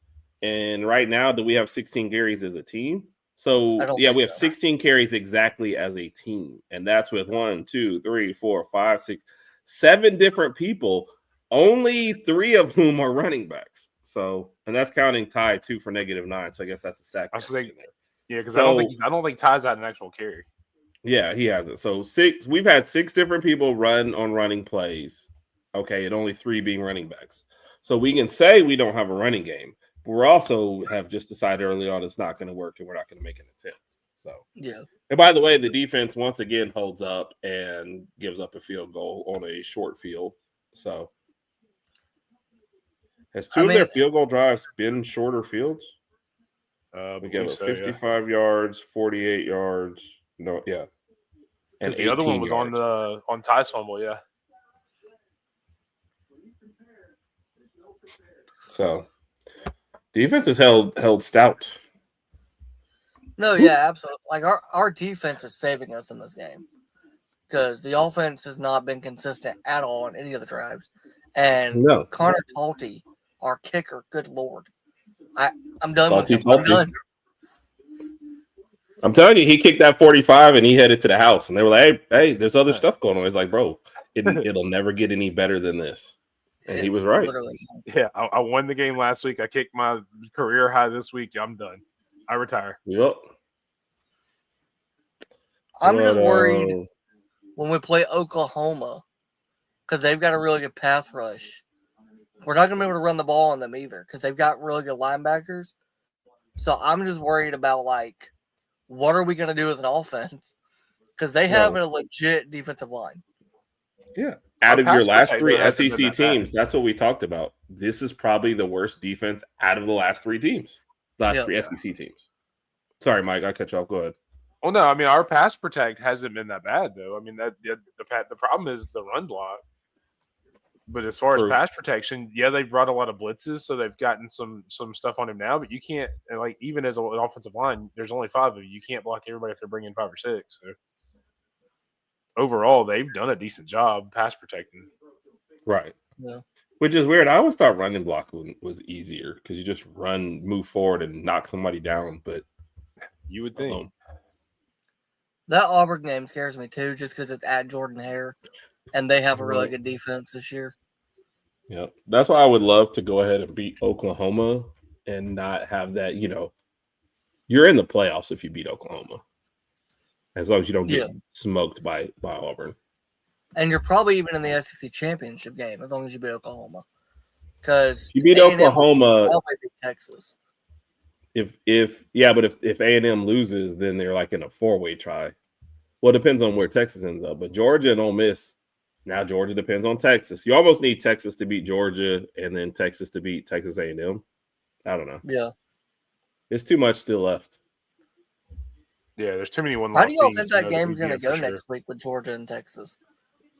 And right now, do we have 16 carries as a team? So, we have 16 carries exactly as a team. And that's with 1, 2, 3, 4, 5, 6, 7 different people only 3 of whom are running backs. So, and that's counting Ty 2 for -9. So I guess that's a sack. I was thinking, yeah, because I don't think Ty's had an actual carry. Yeah, he hasn't. So we've had 6 different people run on running plays. Okay, and only 3 being running backs. So we can say we don't have a running game, but we're also have just decided early on it's not going to work and we're not going to make an attempt. So yeah. And by the way, the defense once again holds up and gives up a field goal on a short field. So has 2 of their field goal drives been shorter fields? We gave it 55 yards, 48 yards. No, yeah. And the other one was yards. on Ty's fumble, yeah. So defense is held stout. No, yeah, absolutely. Like our defense is saving us in this game because the offense has not been consistent at all on any of the drives. And Connor Talty, our kicker, good Lord. I'm done with him. I'm done. I'm telling you, he kicked that 45 and he headed to the house. And they were like, hey, there's other stuff going on. He's like, bro, it'll never get any better than this. And he was right. Literally. Yeah, I won the game last week. I kicked my career high this week. I'm done. I retire. Yep. I'm just worried when we play Oklahoma because they've got a really good pass rush. We're not going to be able to run the ball on them either because they've got really good linebackers. So I'm just worried about, like, what are we going to do as an offense? Because they have a legit defensive line. Yeah. Out of your last 3 SEC teams, that's what we talked about. This is probably the worst defense out of the last 3 teams. Last 3 SEC teams. Sorry, Mike, I cut you off. Go ahead. Well, no, I mean, our pass protect hasn't been that bad, though. I mean, the problem is the run block. But as far as pass protection, yeah, they've brought a lot of blitzes, so they've gotten some stuff on him now. But you can't, like, even as an offensive line, there's only 5 of you. You can't block everybody if they're bringing 5 or 6. So overall, they've done a decent job pass protecting. Right. Yeah. Which is weird. I always thought running block was easier because you just move forward and knock somebody down. But you would think. That Auburn game scares me too, just because it's at Jordan-Hare, and they have a really good defense this year. Yeah, that's why I would love to go ahead and beat Oklahoma and not have that. You're in the playoffs if you beat Oklahoma, as long as you don't get smoked by Auburn. And you're probably even in the SEC championship game as long as you beat Oklahoma. Because you beat Oklahoma, probably beat Texas. But if A&M loses, then they're like in a 4-way try. Well, it depends on where Texas ends up. But Georgia and Ole Miss, now Georgia depends on Texas. You almost need Texas to beat Georgia and then Texas to beat Texas A&M. I don't know. Yeah. There's too much still left. Yeah, there's too many one-loss teams. How do y'all think that game's going to go next week with Georgia and Texas?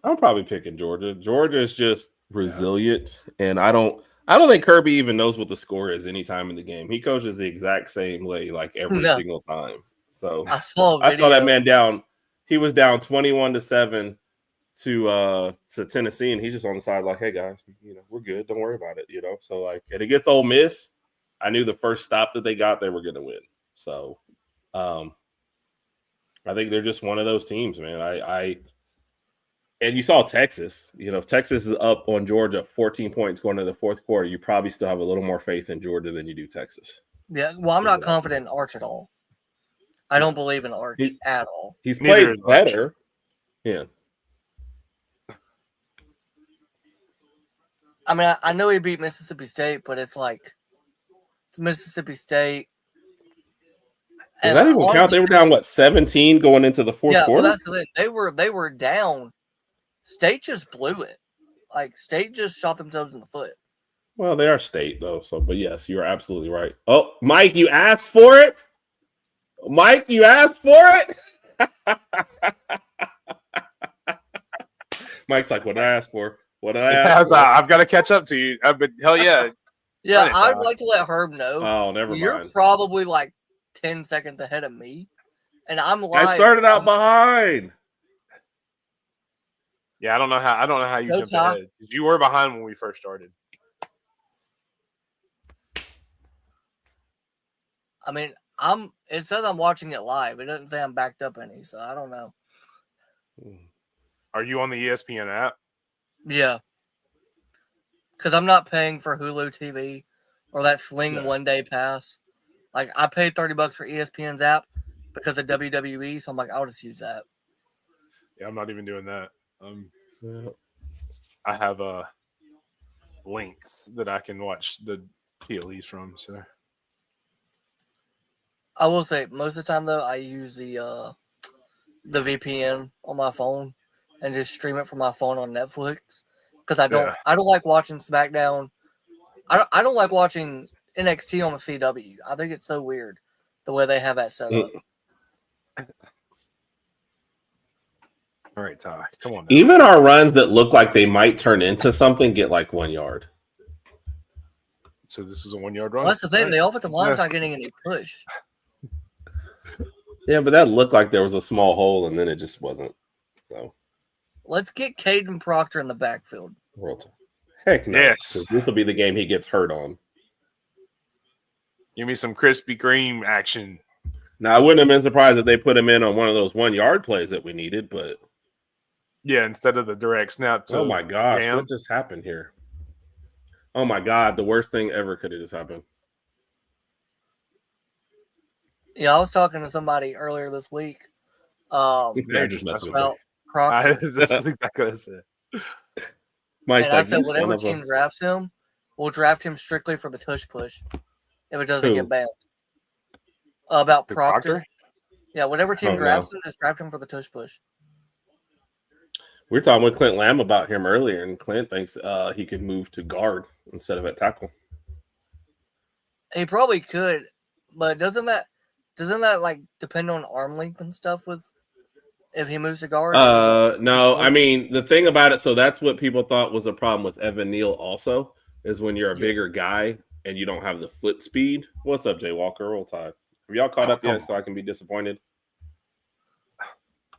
I'm probably picking Georgia. Georgia is just resilient, and I don't think Kirby even knows what the score is anytime in the game. He coaches the exact same way, like every single time. So I saw that man down. He was down 21-7 to Tennessee, and he's just on the side like, "Hey guys, we're good. Don't worry about it." So like, and it gets Ole Miss. I knew the first stop that they got, they were going to win. So, I think they're just one of those teams, man. And you saw Texas. If Texas is up on Georgia 14 points going into the fourth quarter, you probably still have a little more faith in Georgia than you do Texas. Yeah, well, I'm not confident in Arch at all. I don't believe in Arch at all. He's played better. Yeah. I mean, I know he beat Mississippi State, but it's like it's Mississippi State. Does that even count? They were down 17 going into the fourth quarter. Well, that's the thing. They were down. State just blew it. Like State just shot themselves in the foot. Well, they are State though. So, but yes, you are absolutely right. Oh, Mike, you asked for it. Mike, you asked for it. Mike's like, what did I ask for? What did I ask for? I've got to catch up to you. But hell yeah. Yeah, I'd like to let Herb know. Oh, never mind. You're probably like 10 seconds ahead of me. And I'm live. I started out behind. Yeah, I don't know how you jumped ahead. You were behind when we first started. I mean, it says I'm watching it live. It doesn't say I'm backed up any, so I don't know. Are you on the ESPN app? Yeah. because I'm not paying for Hulu TV or that Fling one-day pass. Like, I paid $30 for ESPN's app because of WWE, so I'm like, I'll just use that. Yeah, I'm not even doing that. I have links that I can watch the PLEs from. So I will say, most of the time though, I use the VPN on my phone and just stream it from my phone on Netflix because I don't like watching SmackDown. I don't like watching NXT on the CW. I think it's so weird the way they have that set up. All right, Ty, come on. Now. Even our runs that look like they might turn into something get like 1 yard. So this is a 1 yard run. Well, that's the thing. The offensive line's not getting any push. Yeah, but that looked like there was a small hole, and then it just wasn't. So let's get Caden Proctor in the backfield. Heck no. Yes. This will be the game he gets hurt on. Give me some Krispy Kreme action. Now, I wouldn't have been surprised if they put him in on one of those 1 yard plays that we needed, but yeah, instead of the direct snap. Oh my gosh, what just happened here? Oh my God, the worst thing ever could have just happened. Yeah, I was talking to somebody earlier this week. They're just messing with about Proctor. That's exactly what I said. Mike's and I said, whatever team drafts him, we'll draft him strictly for the tush push if it doesn't get banned. About Proctor? Yeah, whatever team drafts him, just draft him for the tush push. We were talking with Clint Lamb about him earlier, and Clint thinks he could move to guard instead of at tackle. He probably could, but doesn't that like depend on arm length and stuff with if he moves to guard? No, I mean the thing about it. So that's what people thought was a problem with Evan Neal. Also, is when you're a bigger guy and you don't have the foot speed. What's up, Jay Walker? Roll Tide. Have y'all caught up yet? So I can be disappointed.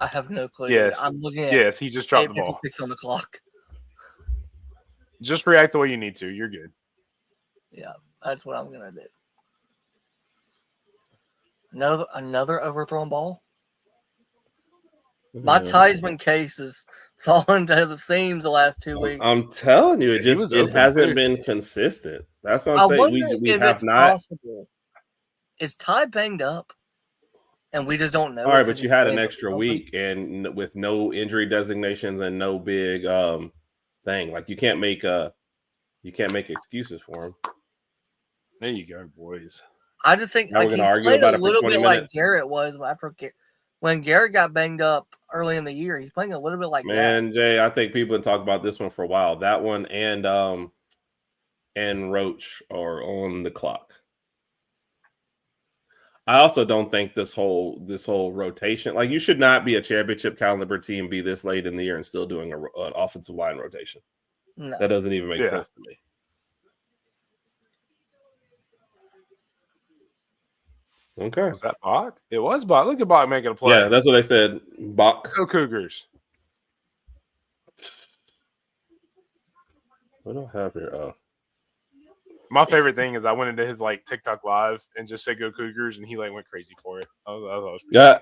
I have no clue. Yes, I'm looking at. Yes, he just dropped the ball. 8:56 on the clock. Just react the way you need to. You're good. Yeah, that's what I'm gonna do. Another overthrown ball. My Theismann case is falling to the seams the last 2 weeks. I'm telling you, it hasn't been consistent. That's what I'm saying. We have not. Possible. Is Ty banged up? And we just don't know. All right, but you had an extra week, and with no injury designations and no big thing, like you can't make excuses for him. There you go, boys. I just think like, he's played a little bit like Garrett was when Garrett got banged up early in the year. He's playing a little bit like that. Jay, I think people have talked about this one for a while. That one and Roach are on the clock. I also don't think this whole rotation, like you should not be a championship caliber team, be this late in the year and still doing an offensive line rotation. No. That doesn't even make sense to me. Okay. Was that Bach? It was Bach. Look at Bach making a play. Yeah, that's what they said. Bach. Go Cougars. What do I have here? Oh. My favorite thing is I went into his like TikTok live and just said "Go Cougars" and he like went crazy for it. Yeah,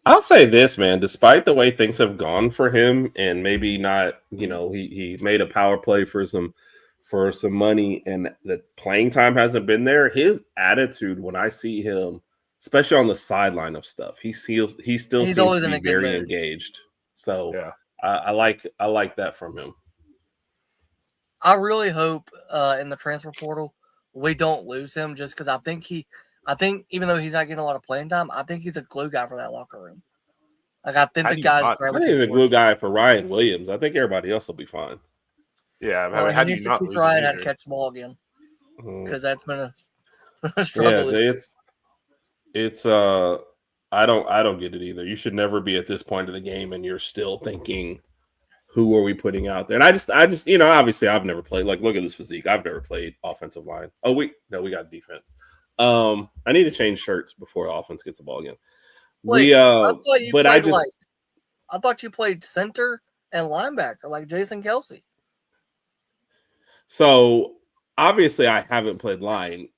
I'll say this, man. Despite the way things have gone for him, and maybe not, he made a power play for some money, and the playing time hasn't been there. His attitude when I see him, especially on the sideline of stuff, he still seems to be very engaged. So yeah. I like that from him. I really hope in the transfer portal we don't lose him just because I think even though he's not getting a lot of playing time, I think he's a glue guy for that locker room. Like I think the guy's I think he's a glue guy for Ryan Williams. I think everybody else will be fine. Yeah, how do you not lose Ryan had to catch the ball again because that's been a struggle. Yeah, it's I don't get it either. You should never be at this point of the game and you're still thinking, who are we putting out there? And I just, obviously I've never played. Like, look at this physique. I've never played offensive line. Oh, we got defense. I need to change shirts before offense gets the ball again. Wait, I thought you played center and linebacker like Jason Kelsey. So obviously I haven't played line,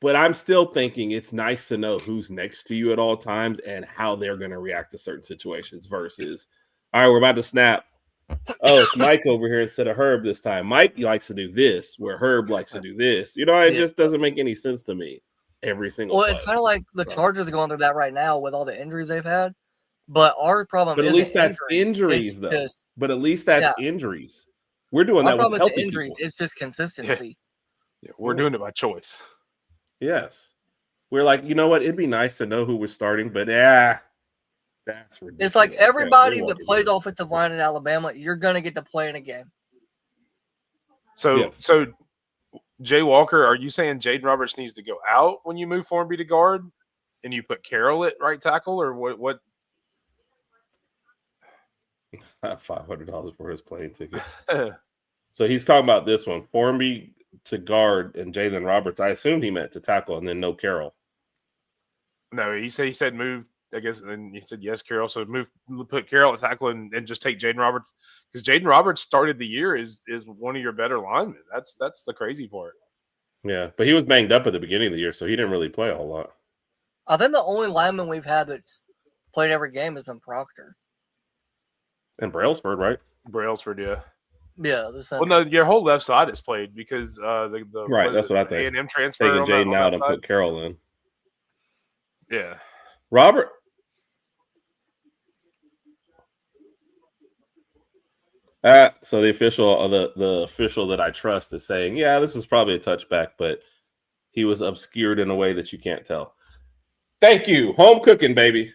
but I'm still thinking it's nice to know who's next to you at all times and how they're going to react to certain situations versus, all right, we're about to snap. Oh, it's Mike over here instead of Herb this time. Mike likes to do this, where Herb likes to do this. It just doesn't make any sense to me. Every single. Well, it's kind of like the Chargers are going through that right now with all the injuries they've had. But our problem, but at least that's injuries, though. But at least that's injuries. We're doing that with healthy injuries. People. It's just consistency. Yeah, we're doing it by choice. Yes, we're like, you know what? It'd be nice to know who was starting, but that's ridiculous. It's like everybody that plays offensive line in Alabama, you're gonna get to play it again. So Jay Walker, are you saying Jaden Roberts needs to go out when you move Formby to guard, and you put Carroll at right tackle, or what? $500 for his plane ticket. So he's talking about this one: Formby to guard and Jalen Roberts. I assumed he meant to tackle, and then no Carroll. No, he said move. I guess, and he said yes, Carroll. So put Carroll at tackle and just take Jaden Roberts, because Jaden Roberts started the year is one of your better linemen. That's the crazy part. Yeah, but he was banged up at the beginning of the year, so he didn't really play a whole lot. I think the only lineman we've had that's played every game has been Proctor. And Brailsford, right? Brailsford, yeah. Yeah. Well, no, your whole left side is played because the right. That's what I think. A&M transfer taking Jaden out and put Carroll in. Yeah, Robert. So the official, the official that I trust is saying, yeah, this is probably a touchback, but he was obscured in a way that you can't tell. Thank you. Home cooking, baby.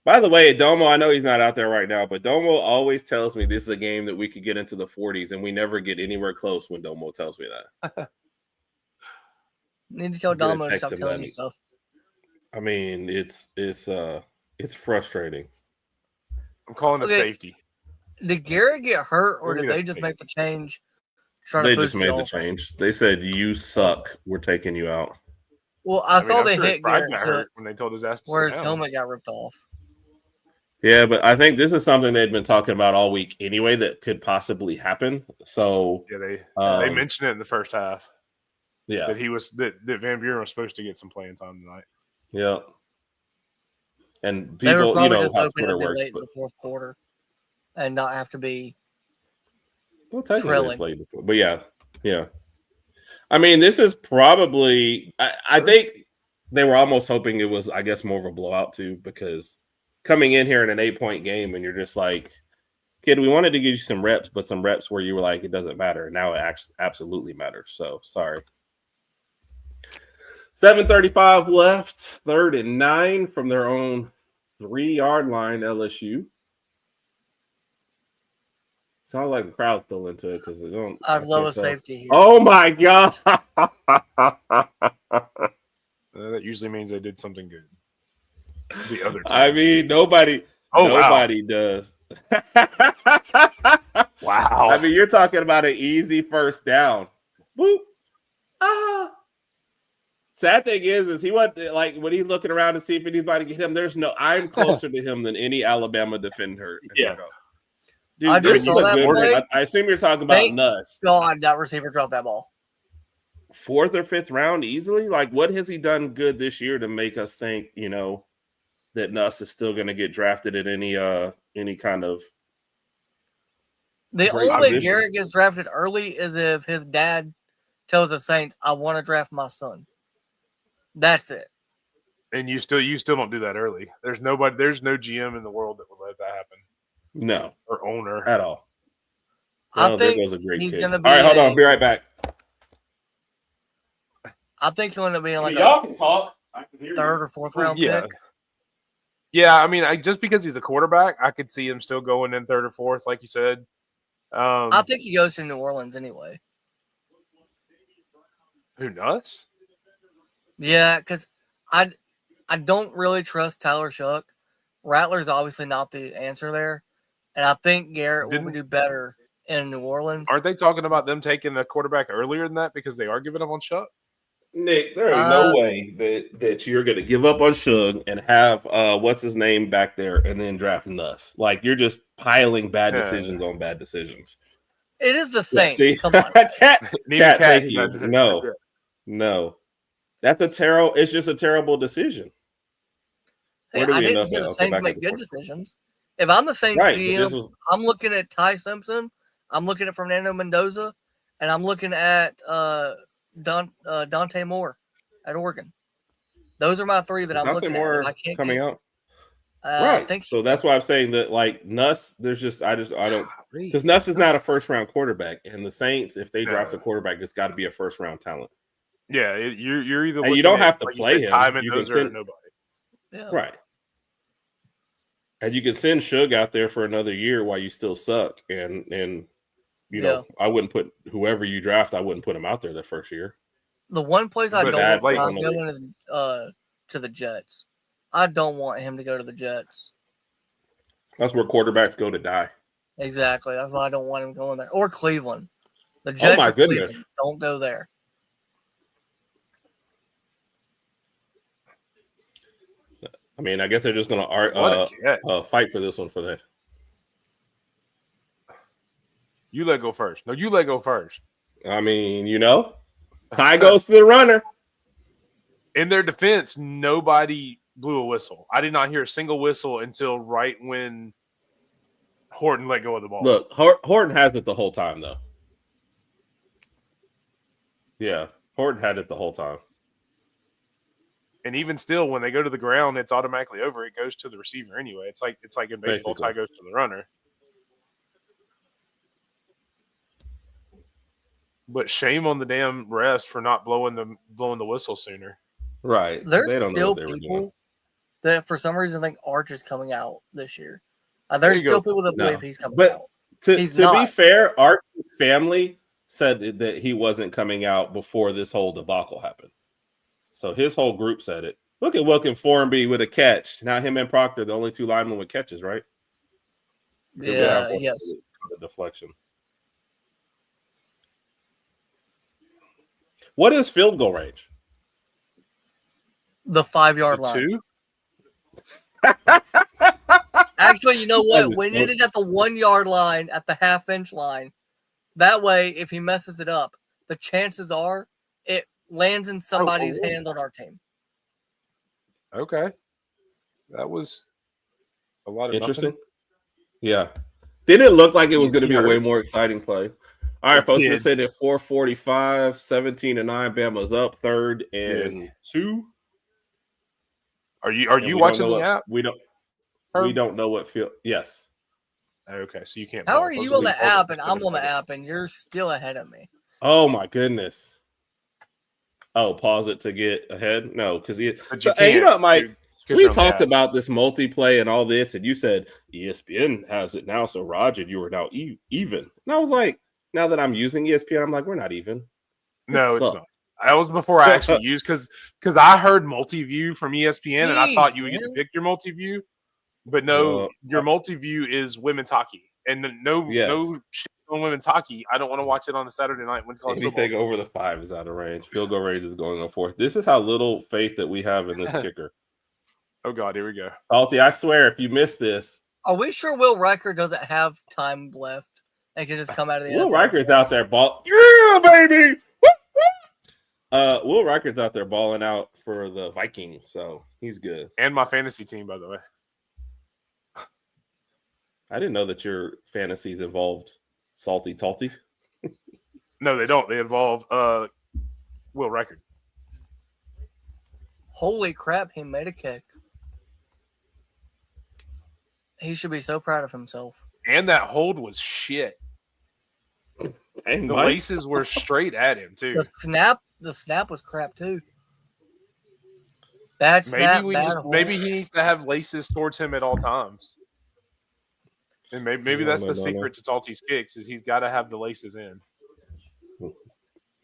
By the way, Domo, I know he's not out there right now, but Domo always tells me this is a game that we could get into the 40s, and we never get anywhere close when Domo tells me that. Need to tell Domo to stop telling you stuff. I mean, it's frustrating. I'm calling it safety. Did Garrett get hurt, or did they just make the change? They just made the change. They said, "You suck. We're taking you out." Well, I saw they hit Garrett hurt when they told his ass to where his helmet got ripped off. Yeah, but I think this is something they'd been talking about all week anyway that could possibly happen. So yeah, they mentioned it in the first half. Yeah, that Van Buren was supposed to get some playing time tonight. Yeah, and people, just how Twitter works, late in the fourth quarter, and not have to be. Well, technically it's late, but yeah. I mean, this is probably. I think they were almost hoping it was, I guess, more of a blowout too, because coming in here in an 8-point game, and you're just like, kid, we wanted to give you some reps, but some reps where you were like, it doesn't matter. Now it absolutely matters. So sorry. 7:35 left, 3rd and 9 from their own 3-yard line, LSU. Sounds like the crowd's still into it because they don't. I'd love a safety here. Oh my god! That usually means they did something good. The other time. I mean, nobody does. Wow. I mean, you're talking about an easy first down. Whoop. Sad thing is he went, like, when he's looking around to see if anybody can hit him, I'm closer to him than any Alabama defender. Yeah. Dude, I just saw that play. I assume you're talking about Nuss. God, that receiver dropped that ball. 4th or 5th round easily? Like, what has he done good this year to make us think, that Nuss is still going to get drafted at any kind of. The only way Garrett gets drafted early is if his dad tells the Saints, "I want to draft my son." That's it. And you still don't do that early. There's no GM in the world that would let that happen. No, or owner at all. Well, I think there goes a great he's kid. Gonna be all right, hold on. I'll be right back. I think he's going to be like y'all can talk. I can hear 3rd or 4th round pick. Yeah, I mean, just because he's a quarterback, I could see him still going in 3rd or 4th, like you said. I think he goes to New Orleans anyway. Who knows? Yeah, because I don't really trust Tyler Shuck. Rattler's obviously not the answer there. And I think Garrett will do better in New Orleans. Aren't they talking about them taking a quarterback earlier than that because they are giving up on Shuck? Nick, there ain't no way that you're going to give up on Shug and have what's his name back there and then draft Nuss. Like, you're just piling bad decisions on bad decisions. It is the same. See? Come on. Cat, thank you. No. That's a terrible. It's just a terrible decision. Hey, I didn't hear the Saints make good decisions. If I'm the Saints GM, I'm looking at Ty Simpson, I'm looking at Fernando Mendoza, and I'm looking at Dante Moore at Oregon. Those are my three that I'm looking at. I can't coming out. Right. So that's why I'm saying that, like, Nuss, I don't, because Nuss is not a first round quarterback, and the Saints, if they draft a quarterback, it's got to be a first round talent. Yeah, you're either and you don't have to play him. You can send nobody. Yeah. Right. And you can send Suge out there for another year while you still suck, and you know, I wouldn't put whoever you draft, I wouldn't put him out there the first year. The one place I don't want Tom going is to the Jets. I don't want him to go to the Jets. That's where quarterbacks go to die. Exactly. That's why I don't want him going there. Or Cleveland. The Jets or Cleveland, don't go there. I mean, I guess they're just going to fight for this one for that. You let go first. No, you let go first. I mean, you know, tie goes to the runner. In their defense, nobody blew a whistle. I did not hear a single whistle until right when Horton let go of the ball. Look, Horton has it the whole time, though. Yeah, Horton had it the whole time. And even still, when they go to the ground, it's automatically over. It goes to the receiver anyway. It's like in baseball, tie goes to the runner. But shame on the damn refs for not blowing the whistle sooner. Right. There's still people that for some reason think Arch is coming out this year. There's still people that believe he's coming out. To be fair, Arch's family said that he wasn't coming out before this whole debacle happened. So his whole group said it. Look at Wilkin Formby with a catch. Now him and Proctor, the only two linemen with catches, right? Yeah, yes. The deflection. What is field goal range? The 5-yard line. Actually, you know what? We need it at the 1-yard line, at the half-inch line. That way, if he messes it up, the chances are it lands in somebody's hand on our team. Okay. That was a lot of interesting. Nothing. Yeah. Didn't look like it was going to be a way more exciting play. All right, folks, we're sitting at 4:45, 17-9. Bama's up, 3rd and 2. Are you watching the app? We don't know what field. Yes. Okay, so you can't. How are you on the app and I'm on the app and you're still ahead of me? Oh my goodness. Oh, pause it to get ahead? No, because you know, Mike, we talked about this multiplay and all this, and you said ESPN has it now. So Roger, you are now even. And I was like, now that I'm using ESPN, I'm like, we're not even. No, it's not. That was before I actually used because I heard multi-view from ESPN and I thought you would get to pick your multi-view, but no, your multi-view is women's hockey and no shit on women's hockey. I don't want to watch it on a Saturday night when anything over the 5 is out of range. Field goal range is going on 4th. This is how little faith that we have in this kicker. Oh God, here we go. Salty, I swear, if you miss this, are we sure Will Riker doesn't have time left and can just come out of the Will Riker's out there yeah, baby. Will Riker's out there balling out for the Vikings, so he's good. And my fantasy team, by the way. I didn't know that your fantasies involved Salty Talty. No, they don't. They involve Will Riker. Holy crap, he made a kick. He should be so proud of himself. And that hold was shit. And the laces were straight at him, too. The snap was crap, too. Bad snap, maybe he needs to have laces towards him at all times. And maybe that's the secret to Talty's kicks is he's got to have the laces in.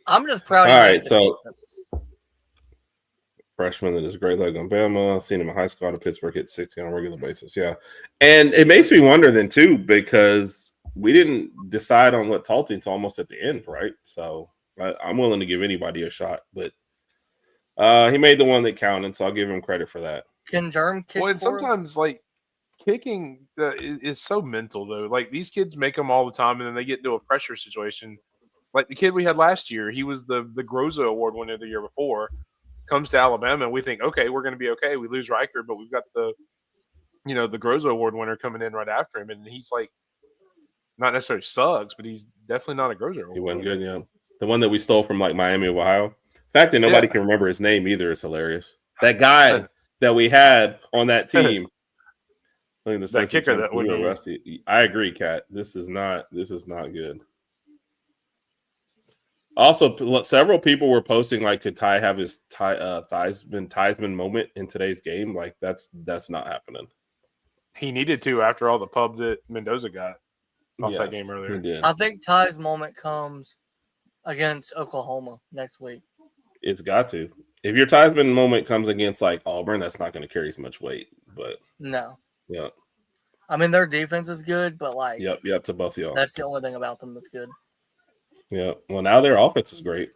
I'm just proud. All right, so freshman that is a great leg on Bama. I've seen him in high school out of Pittsburgh hit 60 on a regular basis. Yeah, and it makes me wonder then too because we didn't decide on what Talty until almost at the end, right? So I'm willing to give anybody a shot, but he made the one that counted, so I'll give him credit for that. Can Germ kick? Well, and sometimes like kicking is so mental though. Like these kids make them all the time, and then they get into a pressure situation. Like the kid we had last year, he was the Groza Award winner the year before. Comes to Alabama, and we think, okay, we're going to be okay. We lose Riker, but we've got the the Groza Award winner coming in right after him, and he's like, not necessarily sucks, but he's definitely not a Groza Award. He wasn't good, yeah. The one that we stole from like Miami of Ohio. The fact that nobody can remember his name either is hilarious. That guy that we had on that team. I think that kicker that would be rusty. I agree, Kat. This is not good. Also, several people were posting like, could Ty have his Theismann moment in today's game? Like, that's not happening. He needed to after all the pub that Mendoza got off that game earlier. He did. I think Ty's moment comes against Oklahoma next week. It's got to. If your Theismann moment comes against like Auburn, that's not going to carry as much weight. But no. Yeah. I mean, their defense is good, but like, yep, to both of y'all. That's the only thing about them that's good. Yeah. Well, now their offense is great.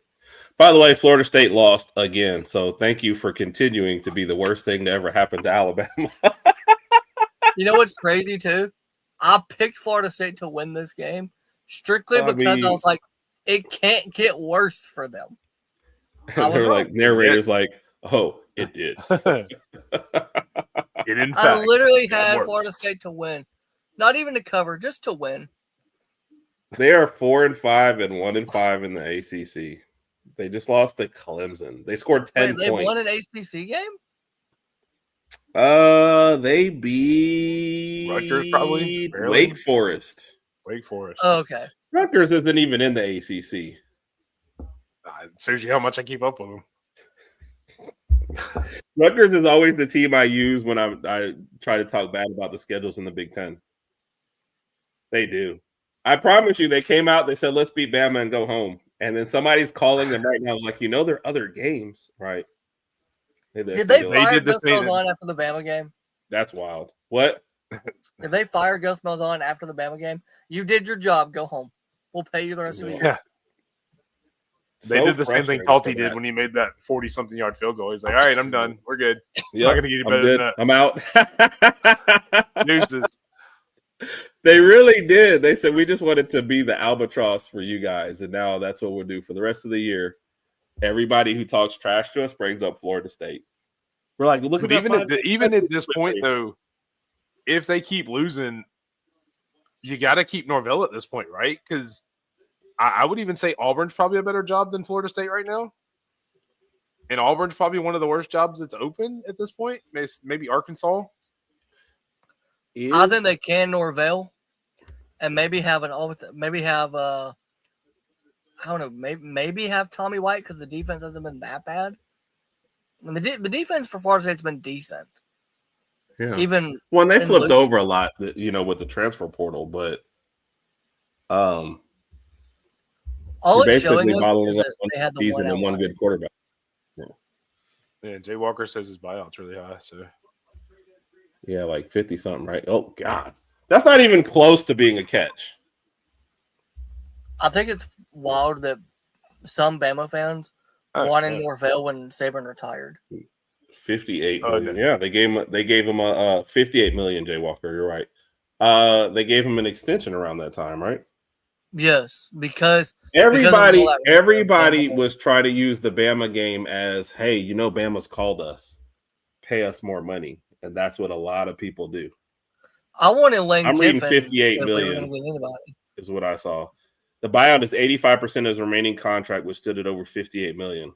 By the way, Florida State lost again. So thank you for continuing to be the worst thing to ever happen to Alabama. You know what's crazy too? I picked Florida State to win this game strictly because I was like, it can't get worse for them. They're like narrators, like, oh, it did. I literally had Florida State to win, not even to cover, just to win. They are 4-5 and 1-5 in the ACC. They just lost to Clemson. They scored 10 points. They won an ACC game? They beat Rutgers, probably. Barely. Wake Forest. Oh, okay. Rutgers isn't even in the ACC. It shows you how much I keep up with them. Rutgers is always the team I use when I try to talk bad about the schedules in the Big Ten. They do. I promise you, they came out, they said, let's beat Bama and go home. And then somebody's calling them right now, like, there are other games, right? Did they fire Gus Malzahn after the Bama game? That's wild. What? Did they fire Gus Malzahn after the Bama game? You did your job. Go home. We'll pay you the rest of the year. Yeah. They did the same thing Talty did when he made that 40-something yard field goal. He's like, all right, I'm done. We're good. It's not going to get any better than that. I'm out. Deuces. They really did. They said, we just wanted to be the albatross for you guys. And now that's what we'll do for the rest of the year. Everybody who talks trash to us brings up Florida State. We're like, look at even at this point, though, if they keep losing, you got to keep Norvell at this point, right? Because I would even say Auburn's probably a better job than Florida State right now. And Auburn's probably one of the worst jobs that's open at this point. Maybe Arkansas. I think they can Norvell and maybe have maybe have Tommy White because the defense hasn't been that bad. I mean, the defense for Florida State's been decent. Yeah. Even when they flipped over a lot, with the transfer portal, but all it's showing us is that they had the season and one good quarterback. Yeah, Jay Walker says his buyout's really high, so yeah, like 50 something, right? Oh God, that's not even close to being a catch. I think it's wild that some Bama fans wanted Norvell when Saban retired. 58 million. Yeah, they gave him a 58 million. Jay Walker, you're right. They gave him an extension around that time, right? Yes, because everybody was trying to use the Bama game as, hey, Bama's called us, pay us more money, and that's what a lot of people do. I wanted Lane I'm Kiffin. reading 58 million is what I saw. The buyout is 85% of his remaining contract, which stood at over 58 million.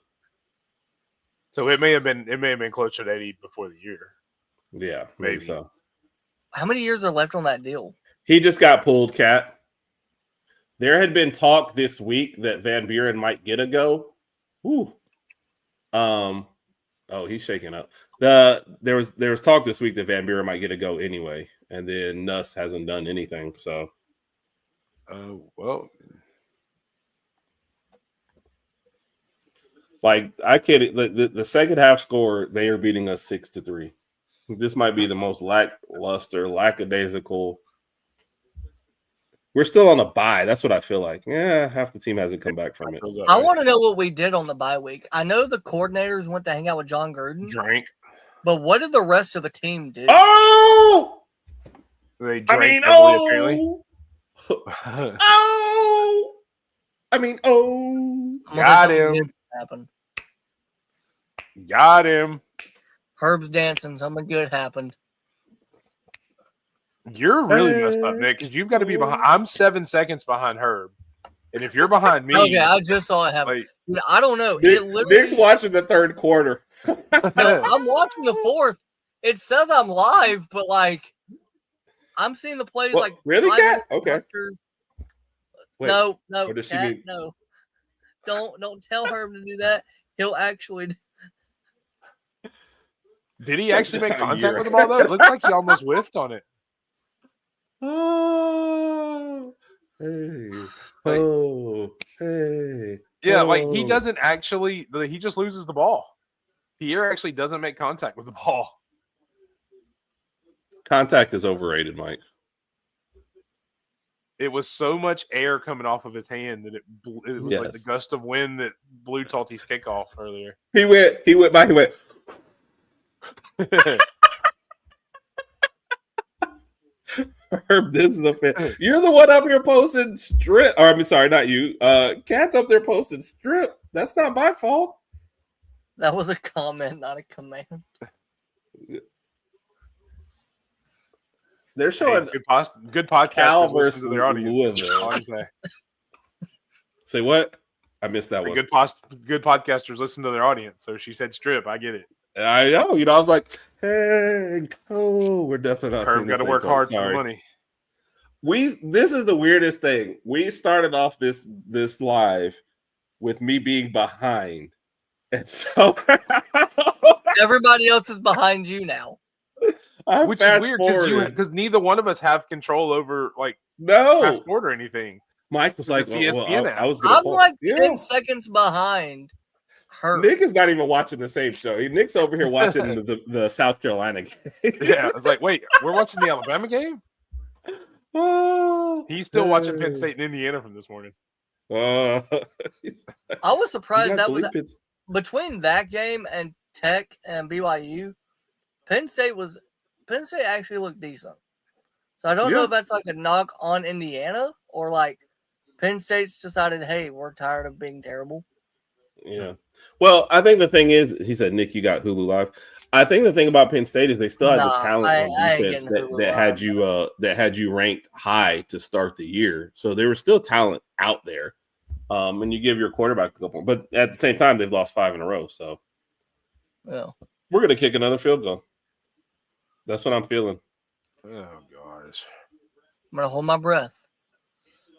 So it may have been closer to 80 before the year. Yeah, maybe so. How many years are left on that deal? He just got pulled, Cat. There had been talk this week that Van Buren might get a go. Ooh. He's shaking up. There was talk this week that Van Buren might get a go anyway, and then Nuss hasn't done anything. So, like I kid. The second half score, they are beating us 6-3. This might be the most lackluster, lackadaisical. We're still on a bye. That's what I feel like. Yeah, half the team hasn't come back from it. I want to know what we did on the bye week. I know the coordinators went to hang out with John Gruden. Drank. But what did the rest of the team do? Oh! They drank apparently. Got him. Got him. Herb's dancing. Something good happened. You're really messed up, Nick, because you've got to be behind. I'm 7 seconds behind Herb. And if you're behind me. Okay, I just saw it happen. Like, I don't know. Nick's watching the third quarter. No, I'm watching the fourth. It says I'm live, but like I'm seeing the plays like really, Cat? Okay. Wait, no, Cat, no. Don't tell Herb to do that. He'll actually. Did he actually make contact with the ball though? It looks like he almost whiffed on it. Oh, hey, hey. Yeah, like he doesn't actually. He just loses the ball. Pierre actually doesn't make contact with the ball. Contact is overrated, Mike. It was so much air coming off of his hand that it was like the gust of wind that blew Talty's kickoff earlier. He went. Herb, this is a fan. You're the one up here posting strip. Or I'm sorry, not you. Cat's up there posting strip. That's not my fault. That was a comment, not a command. They're showing good podcasters listen to their audience. Say what? I missed that one. Good podcasters listen to their audience. So she said strip. I get it. I know. I was like, hey, we're definitely not. Herb got to work hard for the money. This is the weirdest thing. We started off this live with me being behind, and so everybody else is behind you now. Which is weird because neither one of us have control over fast forward or anything. Mike was like, I'm like 10 seconds behind her. Nick is not even watching the same show. Nick's over here watching the South Carolina game. Yeah, I was like, wait, we're watching the Alabama game? He's still watching Penn State and Indiana from this morning. I was surprised that was between that game and Tech and BYU. Penn State actually looked decent. So I don't know if that's like a knock on Indiana or like Penn State's decided, hey, we're tired of being terrible. Yeah. Well, I think the thing is, he said, Nick, you got Hulu Live. I think the thing about Penn State is they still have the talent on defense that had you ranked high to start the year. So there was still talent out there. And you give your quarterback a couple, but at the same time, they've lost 5 in a row. So we're going to kick another field goal. That's what I'm feeling. Oh, gosh. I'm going to hold my breath.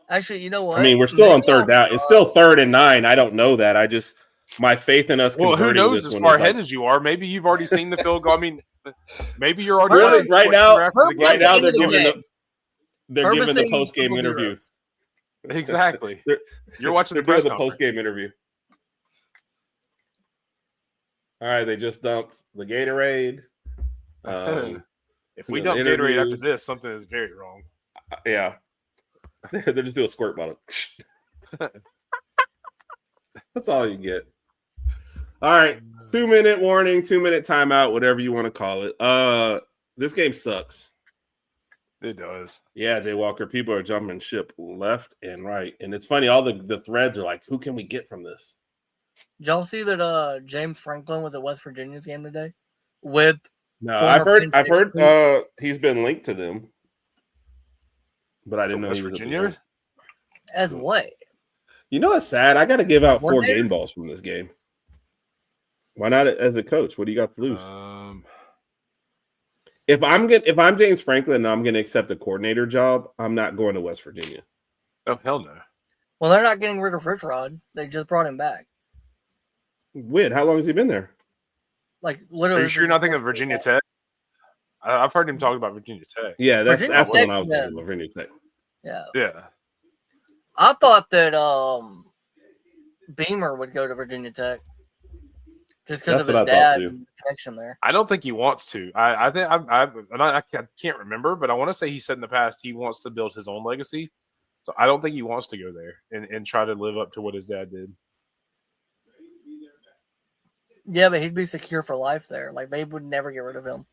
Actually, you know what? I mean, we're still on third down. It's still 3rd and 9. I don't know that. My faith in us. Well, who knows as far ahead as you are? Maybe you've already seen the field goal. I mean, maybe you're already right now they're giving the post game interview. Exactly. You're watching the post game interview. All right, they just dumped the Gatorade. If we dump Gatorade after this, something is very wrong. Yeah. They're just doing a squirt bottle. That's all you get. All right. 2-minute warning, 2-minute timeout, whatever you want to call it. This game sucks. It does. Yeah, Jay Walker. People are jumping ship left and right. And it's funny, all the threads are like, who can we get from this? Did y'all see that James Franklin was at West Virginia's game today? I've heard he's been linked to them. But I didn't know he was Virginia. As what? You know what's sad? I got to give out 4 game balls from this game. Why not as a coach? What do you got to lose? If I'm James Franklin and I'm going to accept a coordinator job, I'm not going to West Virginia. Oh, hell no. Well, they're not getting rid of Rich Rod. They just brought him back. When? How long has he been there? Like literally. Are you sure you're not thinking of Virginia Tech? I've heard him talk about Virginia Tech. Yeah, that's what I was thinking of, Virginia Tech. Yeah. I thought that Beamer would go to Virginia Tech just because of his dad and the connection there. I don't think he wants to. I think I can't remember, but I want to say he said in the past he wants to build his own legacy. So I don't think he wants to go there and try to live up to what his dad did. Yeah, but he'd be secure for life there. Like they would never get rid of him.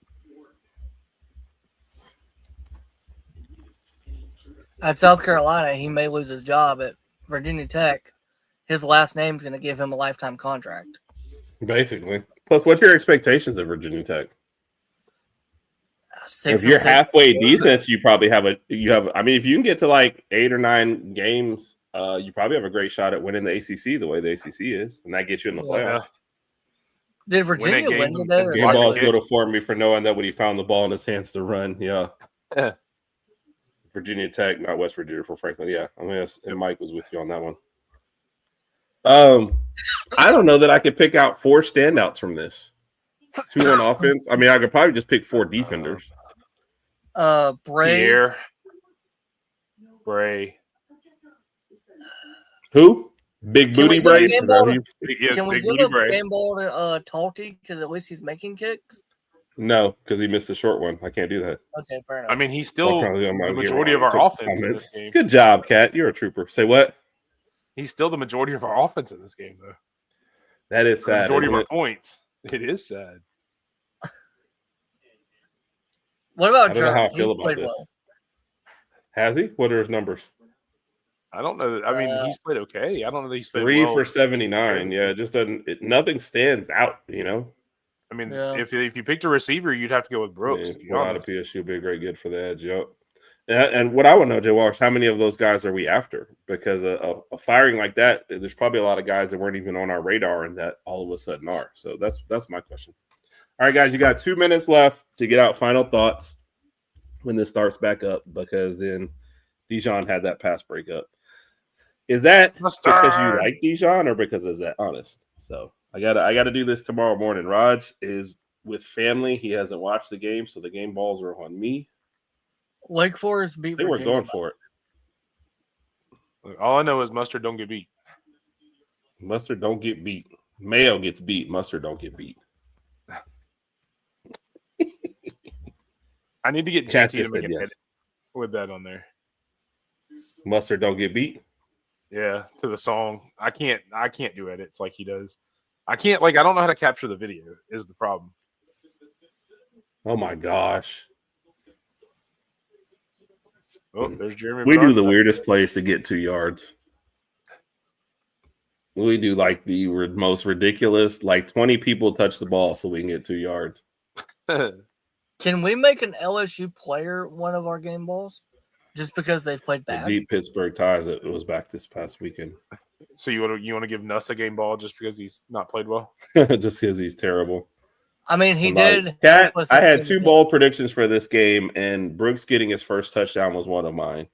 At South Carolina, he may lose his job. At Virginia Tech, his last name's going to give him a lifetime contract. Basically. Plus, what's your expectations of Virginia Tech? If you're halfway decent, you probably have I mean, if you can get to like 8 or 9 games, you probably have a great shot at winning the ACC the way the ACC is, and that gets you in the playoffs. Did Virginia win today? Game balls go to for me for knowing that when he found the ball in his hands to run. Yeah. Virginia Tech, not West Virginia for Franklin. Yeah. I mean, and Mike was with you on that one. I don't know that I could pick out 4 standouts from this. 2 on offense. I mean, I could probably just pick 4 defenders. Bray. Who? Big Booty Bray? Can we give a game ball to Talty because at least he's making kicks? No, because he missed the short one. I can't do that. Okay, fair enough. I mean, he's still the majority of our offense in this game. Good job, Kat. You're a trooper. Say what? He's still the majority of our offense in this game, though. That is sad. The majority of our points. It is sad. What about John? I don't know how I feel about this. Well. Has he? What are his numbers? I don't know. I mean, he's played okay. I don't know that he's played 3 well. for 79. Yeah, it just doesn't. Nothing stands out. I mean, if you picked a receiver, you'd have to go with Brooks. Out of PSG would be a great get for the edge. Yep. And what I want to know, Jay Walsh, how many of those guys are we after? Because a firing like that, there's probably a lot of guys that weren't even on our radar and that all of a sudden are. So that's my question. All right, guys, you got 2 minutes left to get out final thoughts when this starts back up, because then Dijon had that pass breakup. Is that because you like Dijon or because is that honest? So I gotta do this tomorrow morning. Raj is with family. He hasn't watched the game, so the game balls are on me. Wake Forest beat They were going for it. All I know is Mustard don't get beat. Mustard don't get beat. Mayo gets beat. Mustard don't get beat. I need to get JT to make an edit with that on there. Mustard don't get beat. Yeah, to the song. I can't do edits like he does. I don't know how to capture the video is the problem. Oh my gosh. Oh, there's Jeremy. We do the weirdest plays to get 2 yards. We do like the most ridiculous, like 20 people touch the ball so we can get 2 yards. Can we make an LSU player one of our game balls? Just because they've played bad. They beat Pittsburgh Ties. It was back this past weekend. So you want to give Nuss a game ball just because he's not played well? Just because he's terrible. I mean, he did. Kat, I had 2 bold predictions for this game, and Brooks getting his first touchdown was one of mine.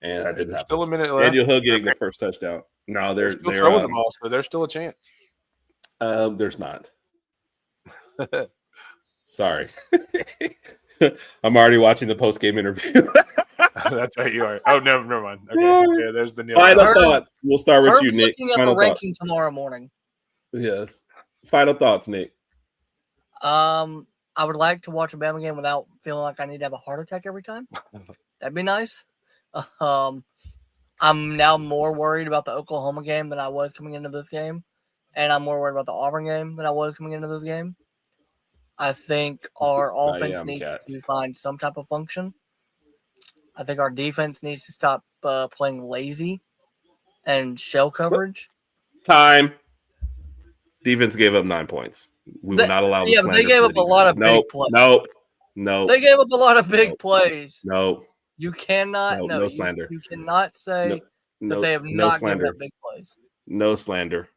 And I didn't have still a minute left. Daniel Hill getting the first touchdown. No, they're throwing the ball, so there's still a chance. There's not. Sorry. I'm already watching the post-game interview. That's right, you are. Oh, never mind. Okay, yeah, there's the final thoughts. We'll start with you, Nick. Looking at the ranking tomorrow morning. Yes. Final thoughts, Nick. I would like to watch a Bama game without feeling like I need to have a heart attack every time. That'd be nice. I'm now more worried about the Oklahoma game than I was coming into this game, and I'm more worried about the Auburn game than I was coming into this game. I think our offense needs to find some type of function. I think our defense needs to stop playing lazy and shell coverage. Time. Defense gave up 9 points. We will not allow. Yeah, but they gave up a lot of big plays. No. They gave up a lot of big plays. No. You cannot. No slander. You cannot say that they have not given up big plays. No slander.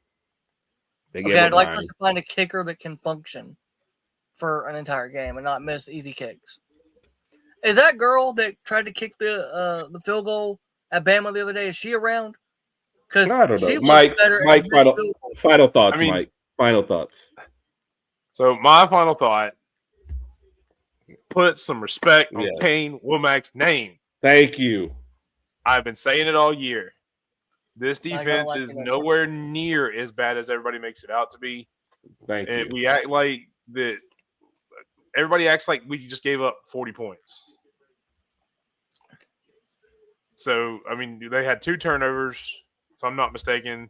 I'd like us to find a kicker that can function for an entire game and not miss easy kicks. Is that girl that tried to kick the field goal at Bama the other day, is she around? Because I don't know. Mike, final thoughts, Mike. Final thoughts. So my final thought, put some respect on Kane Womack's name. Thank you. I've been saying it all year. This defense is nowhere near as bad as everybody makes it out to be. Thank you. We act like that. Everybody acts like we just gave up 40 points. So, I mean, they had 2 turnovers, if I'm not mistaken.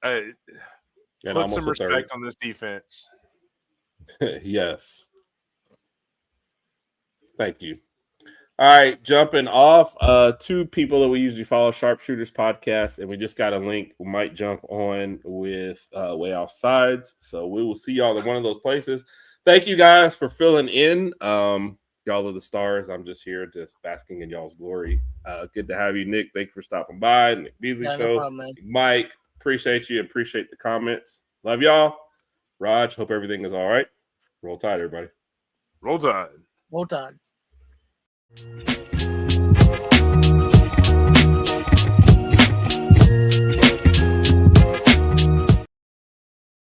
Put some respect on this defense. Yes. Thank you. All right, jumping off, 2 people that we usually follow, Sharpshooters Podcast, and we just got a link. We might jump on with Way Off Sides. So we will see y'all in one of those places. Thank you guys for filling in. Y'all are the stars. I'm just here just basking in y'all's glory. Good to have you, Nick. Thank you for stopping by. Nick Beasley Show. No problem, Mike, appreciate you. Appreciate the comments. Love y'all. Raj, hope everything is all right. Roll Tide, everybody. Roll Tide. Roll Tide.